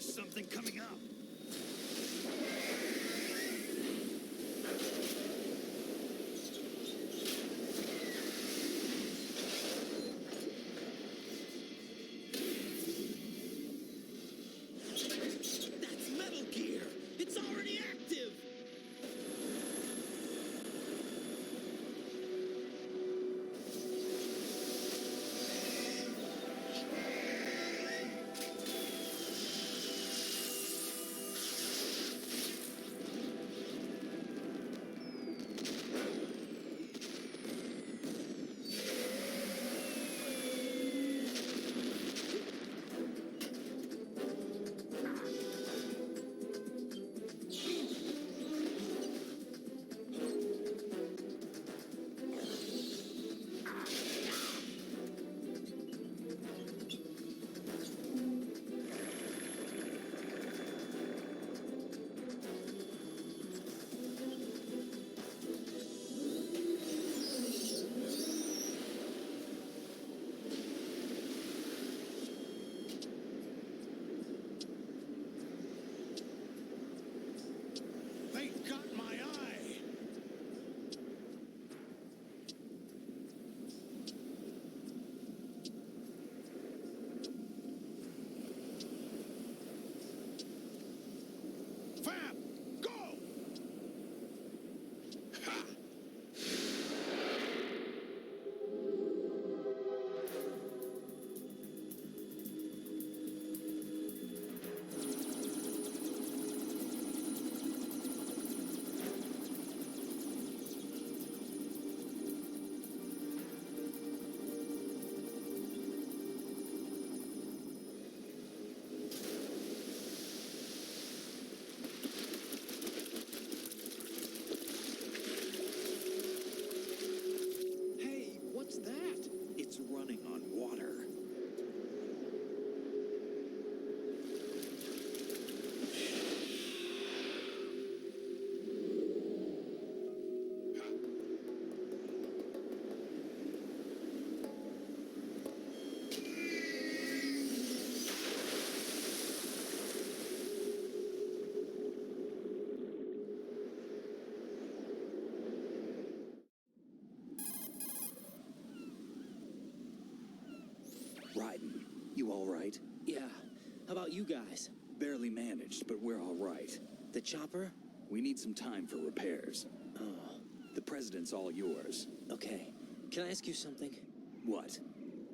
something coming up.
That's Metal Gear! It's already active!
They got my eye! Fab! Go! Ha!
Hey, what's that?
It's running on water. Raiden, you all right?
Yeah. How about you guys?
Barely managed, but we're all right.
The chopper?
We need some time for repairs.
Oh,
The president's all yours.
okay. Can I ask you something?
What?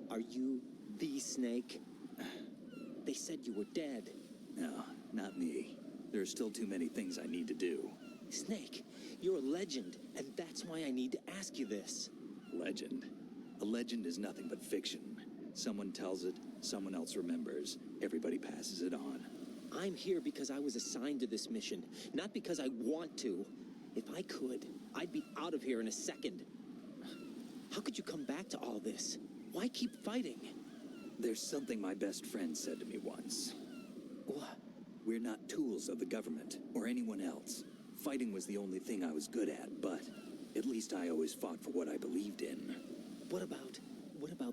Are you the Snake? They said you were dead.
No, not me. There are still too many things I need to do.
Snake, you're a legend, and that's why I need to ask you this.
Legend. A legend is nothing but fiction. Someone tells it, someone else remembers, everybody passes it on.
I'm here because I was assigned to this mission, not because I want to. If I could, I'd be out of here in a second. How could you come back to all this? Why keep fighting?
There's something my best friend said to me once.
What?
We're not tools of the government or anyone else. Fighting was the only thing I was good at, but at least I always fought for what I believed in.
What about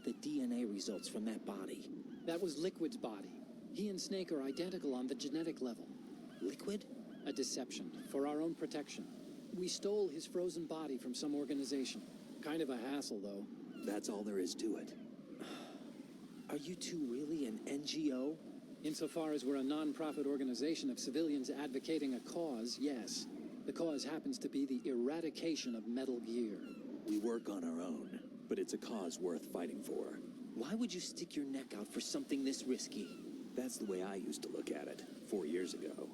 the DNA results from that body?
That was Liquid's body. He and Snake are identical on the genetic level.
Liquid?
A deception, for our own protection. We stole his frozen body from some organization. Kind of a hassle, though.
That's all there is to it.
Are you two really an NGO?
Insofar as we're a non-profit organization of civilians advocating a cause, yes. The cause happens to be the eradication of Metal Gear.
We work on our own, but it's a cause worth fighting for.
Why would you stick your neck out for something this risky?
That's the way I used to look at it 4 years ago.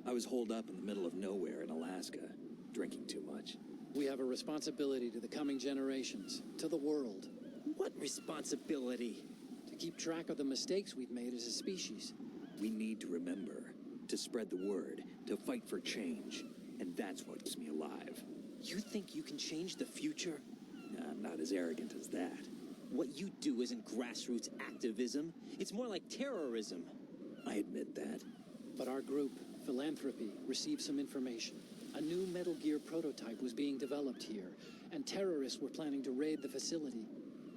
I was holed up in the middle of nowhere in Alaska, drinking too much.
We have a responsibility to the coming generations, to the world.
What responsibility?
To keep track of the mistakes we've made as a species.
We need to remember, to spread the word, to fight for change. And that's what keeps me alive.
You think you can change the future?
I'm not as arrogant as that.
What you do isn't grassroots activism. It's more like terrorism.
I admit that.
But our group, Philanthropy, received some information. A new Metal Gear prototype was being developed here, and terrorists were planning to raid the facility.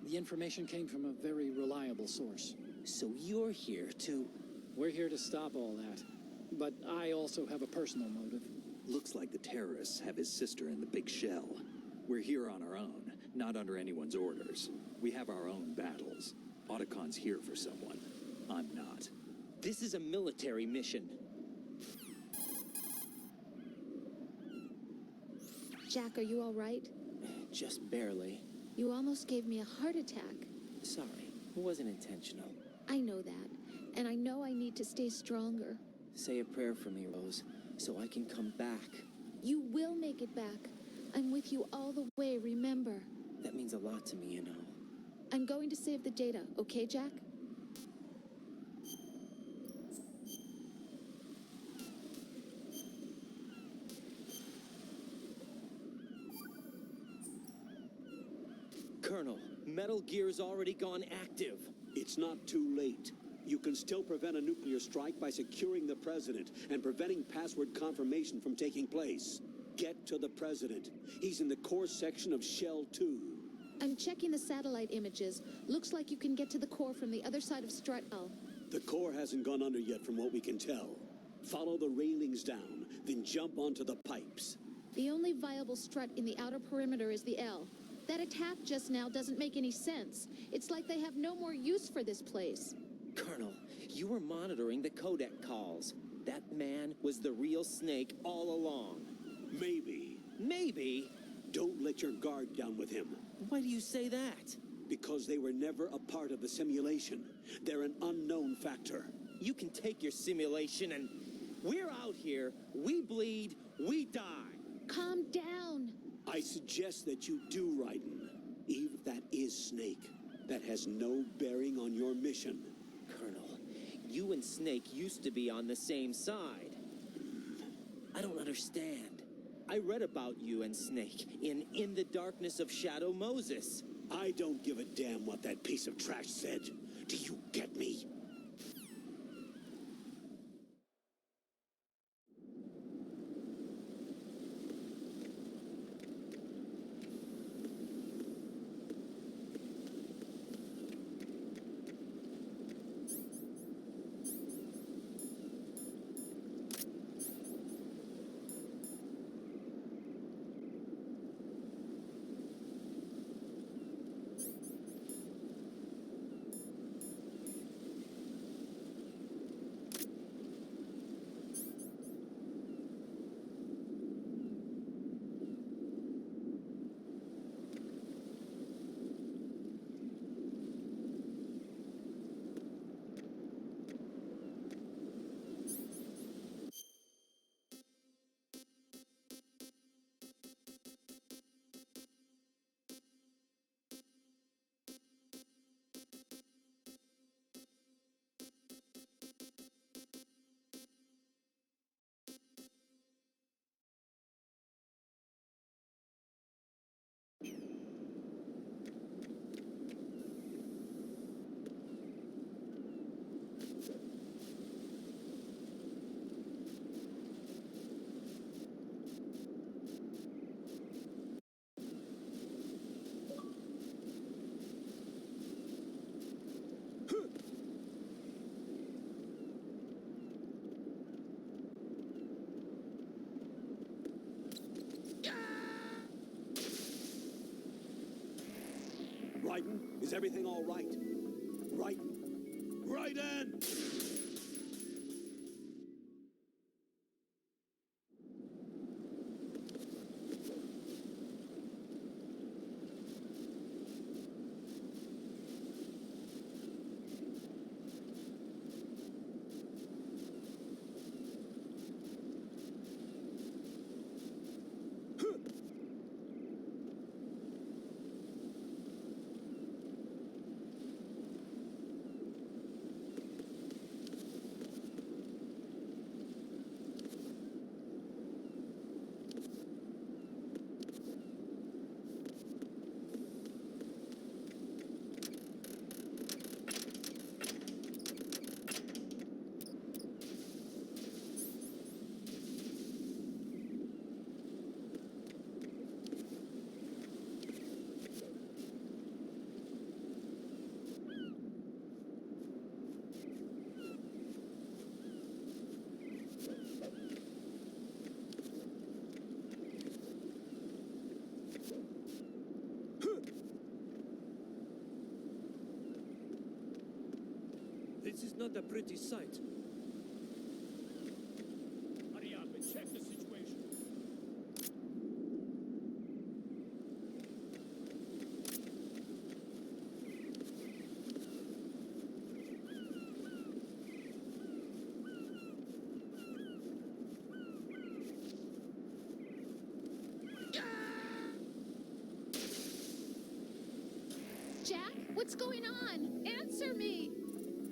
The information came from a very reliable source.
So you're here to...
We're here to stop all that. But I also have a personal motive.
Looks like the terrorists have his sister in the big shell. We're here on our own, not under anyone's orders. We have our own battles. Otacon's here for someone. I'm not.
This is a military mission.
Jack, are you all right?
Just barely.
You almost gave me a heart attack.
Sorry, it wasn't intentional.
I know that. And I know I need to stay stronger.
Say a prayer for me, Rose, so I can come back.
You will make it back. I'm with you all the way, remember.
That means a lot to me, you know.
I'm going to save the data, okay, Jack?
Colonel, Metal Gear's already gone active.
It's not too late. You can still prevent a nuclear strike by securing the president and preventing password confirmation from taking place. Get to the president. He's in the core section of Shell 2.
I'm checking the satellite images. Looks like you can get to the core from the other side of Strut L.
The core hasn't gone under yet from what we can tell. Follow the railings down, then jump onto the pipes.
The only viable strut in the outer perimeter is the L. That attack just now doesn't make any sense. It's like they have no more use for this place.
Colonel, you were monitoring the codec calls. That man was the real Snake all along.
Maybe.
Maybe?
Don't let your guard down with him.
Why do you say that?
Because they were never a part of the simulation. They're an unknown factor.
You can take your simulation and... We're out here, we bleed, we die.
Calm down.
I suggest that you do, Raiden. Even if that is Snake, that has no bearing on your mission.
Colonel, you and Snake used to be on the same side. I don't understand. I read about you and Snake in the Darkness of Shadow Moses.
I don't give a damn what that piece of trash said. Do you get me? Raiden, is everything all right? Raiden! Raiden!
This is not a pretty sight. Hurry up and check the situation.
Jack, what's going on? Answer me!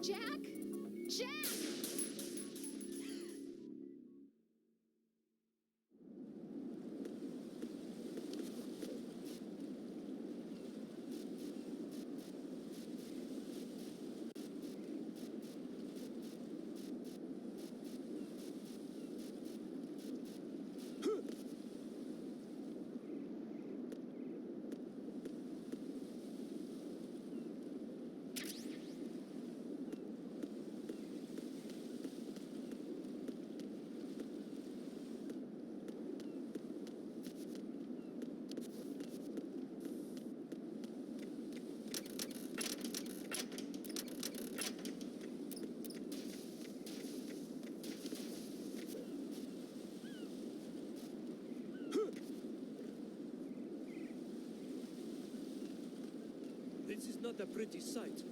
Jack? Jack! This is not a pretty sight.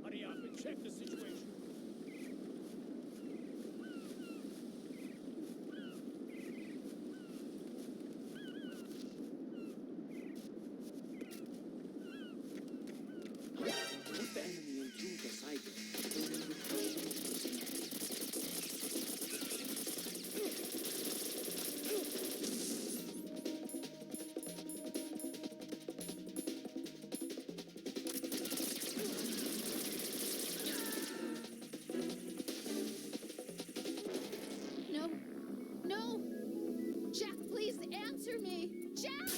Hurry up and check the situation.
Put the enemy into the cycle.
No. No! Jack, please answer me! Jack!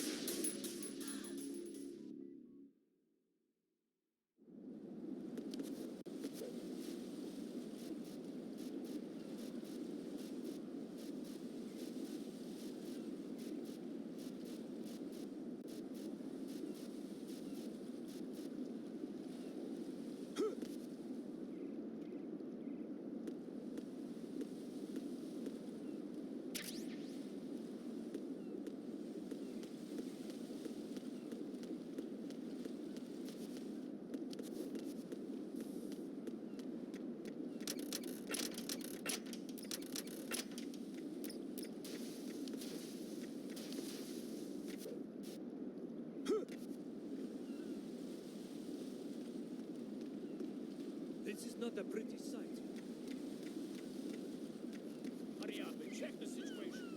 This is not a pretty sight. Hurry up and check the situation.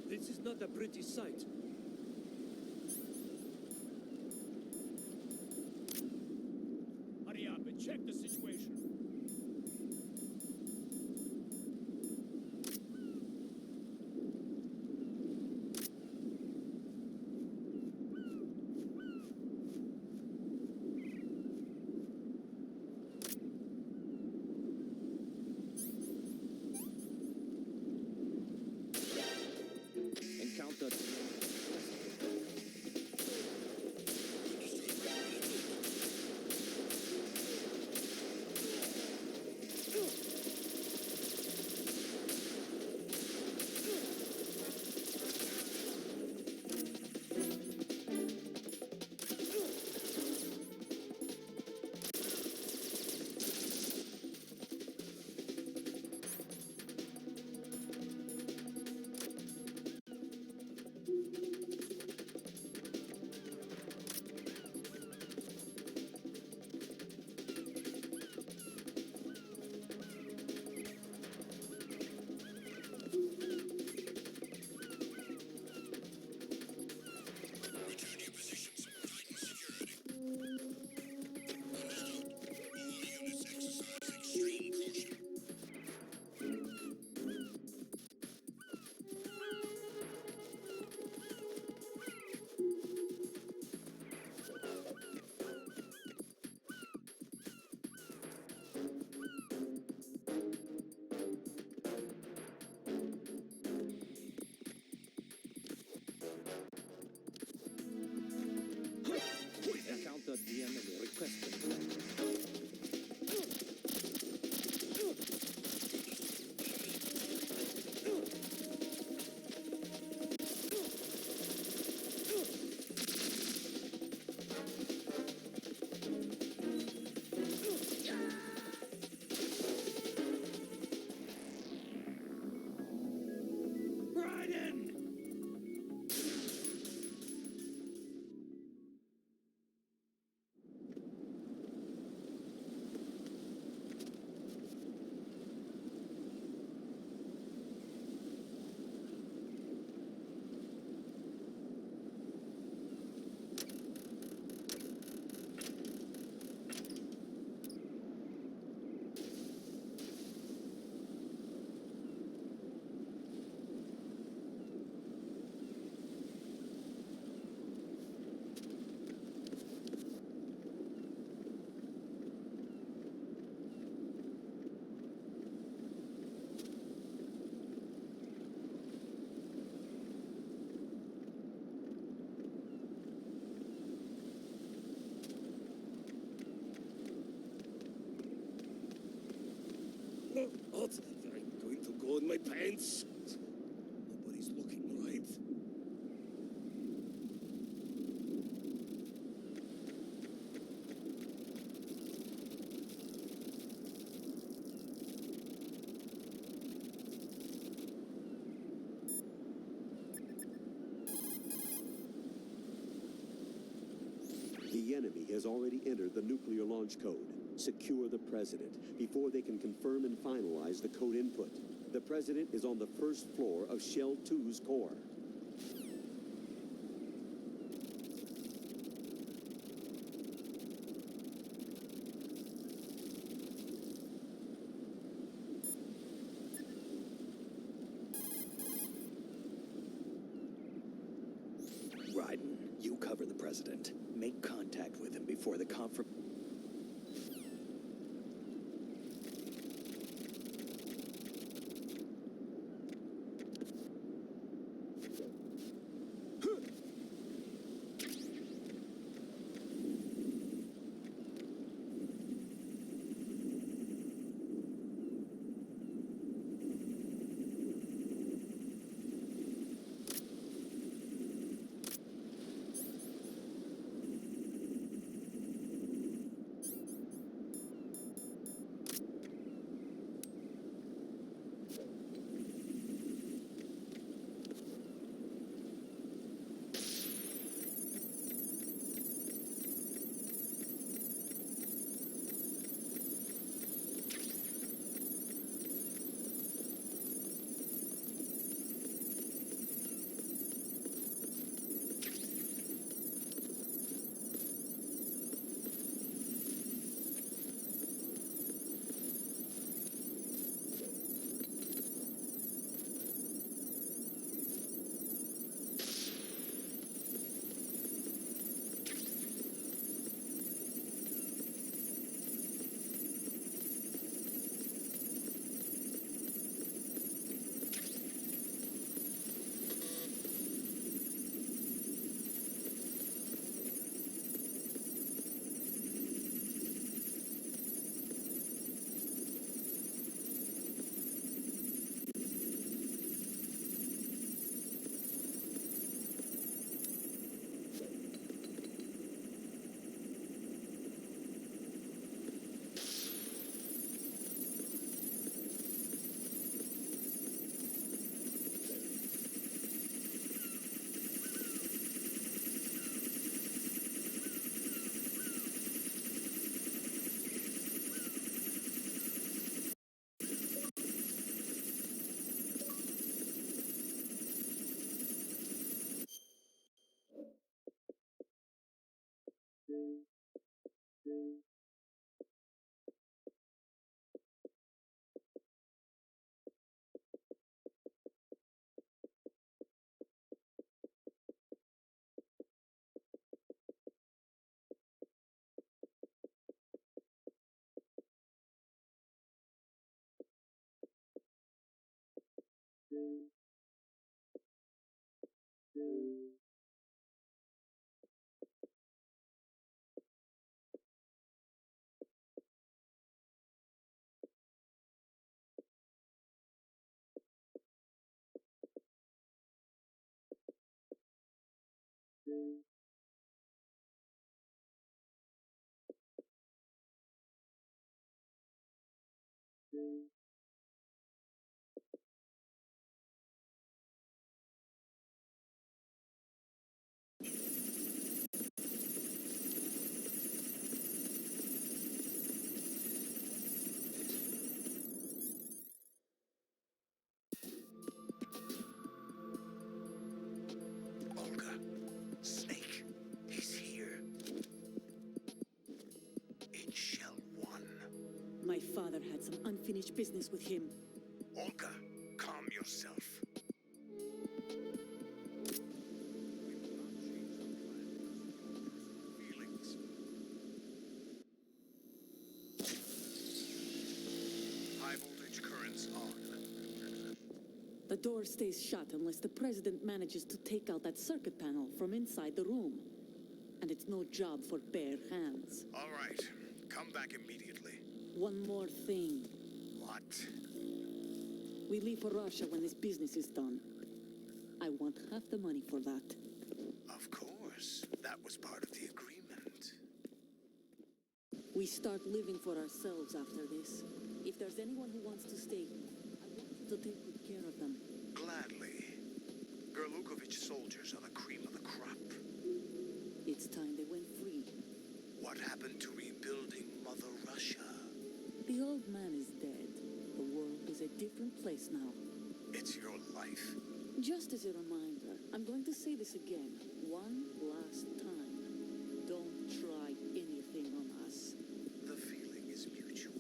This is not a pretty sight. Hurry up and check the situation.
Encounter.
Return to your positions. Tighten security. Understood. All units exercise extreme caution.
Encountered the enemy. Requesting.
Raiden! What? I'm going to go in my pants. Nobody's looking right.
The enemy has already entered the nuclear launch code. Secure the president before they can confirm and finalize the code input. The president is on the first floor of Shell 2's core.
Raiden, you cover the president. Make contact with him before the conference.
Olga, Snake, he's here. In Shell 1.
My father had some unfinished business with him.
Olga, calm yourself. Feelings. High voltage currents on.
The door stays shut unless the president manages to take out that circuit panel from inside the room. And it's no job for bare hands.
All right, come back immediately.
One more thing.
What?
We leave for Russia when this business is done. I want half the money for that.
Of course, that was part of the agreement.
We start living for ourselves after this. If there's anyone who wants to stay, I want you to take good care of them.
Gladly. Gerlukovich soldiers are the cream of the crop.
It's time they went free.
What happened to rebuilding Mother Russia?
The old man is dead. The world is a different place now.
It's your life.
Just as a reminder, I'm going to say this again, one last time. Don't try anything on us.
The feeling is mutual.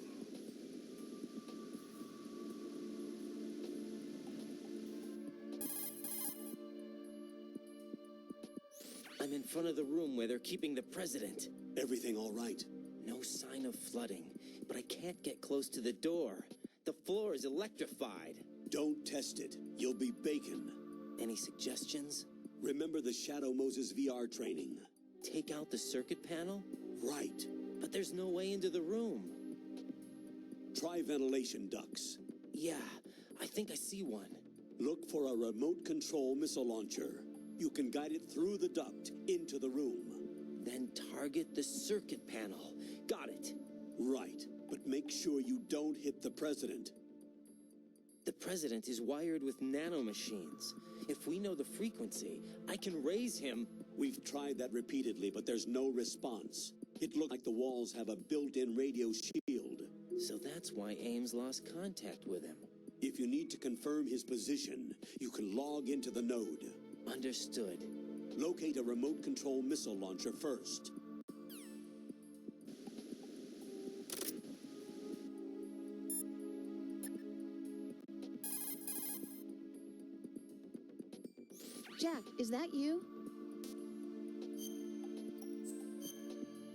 I'm in front of the room where they're keeping the president.
Everything all right?
No sign of flooding, but I can't get close to the door. The floor is electrified.
Don't test it. You'll be bacon.
Any suggestions?
Remember the Shadow Moses VR training?
Take out the circuit panel?
Right.
But there's no way into the room.
Try ventilation ducts.
Yeah, I think I see one.
Look for a remote control missile launcher. You can guide it through the duct into the room.
Then target the circuit panel. Got it.
Right, but make sure you don't hit the president.
The president is wired with nanomachines. If we know the frequency, I can raise him.
We've tried that repeatedly, but there's no response. It looked like the walls have a built-in radio shield.
So that's why Ames lost contact with him.
If you need to confirm his position, you can log into the node.
Understood.
Locate a remote control missile launcher first.
Jack, is that you?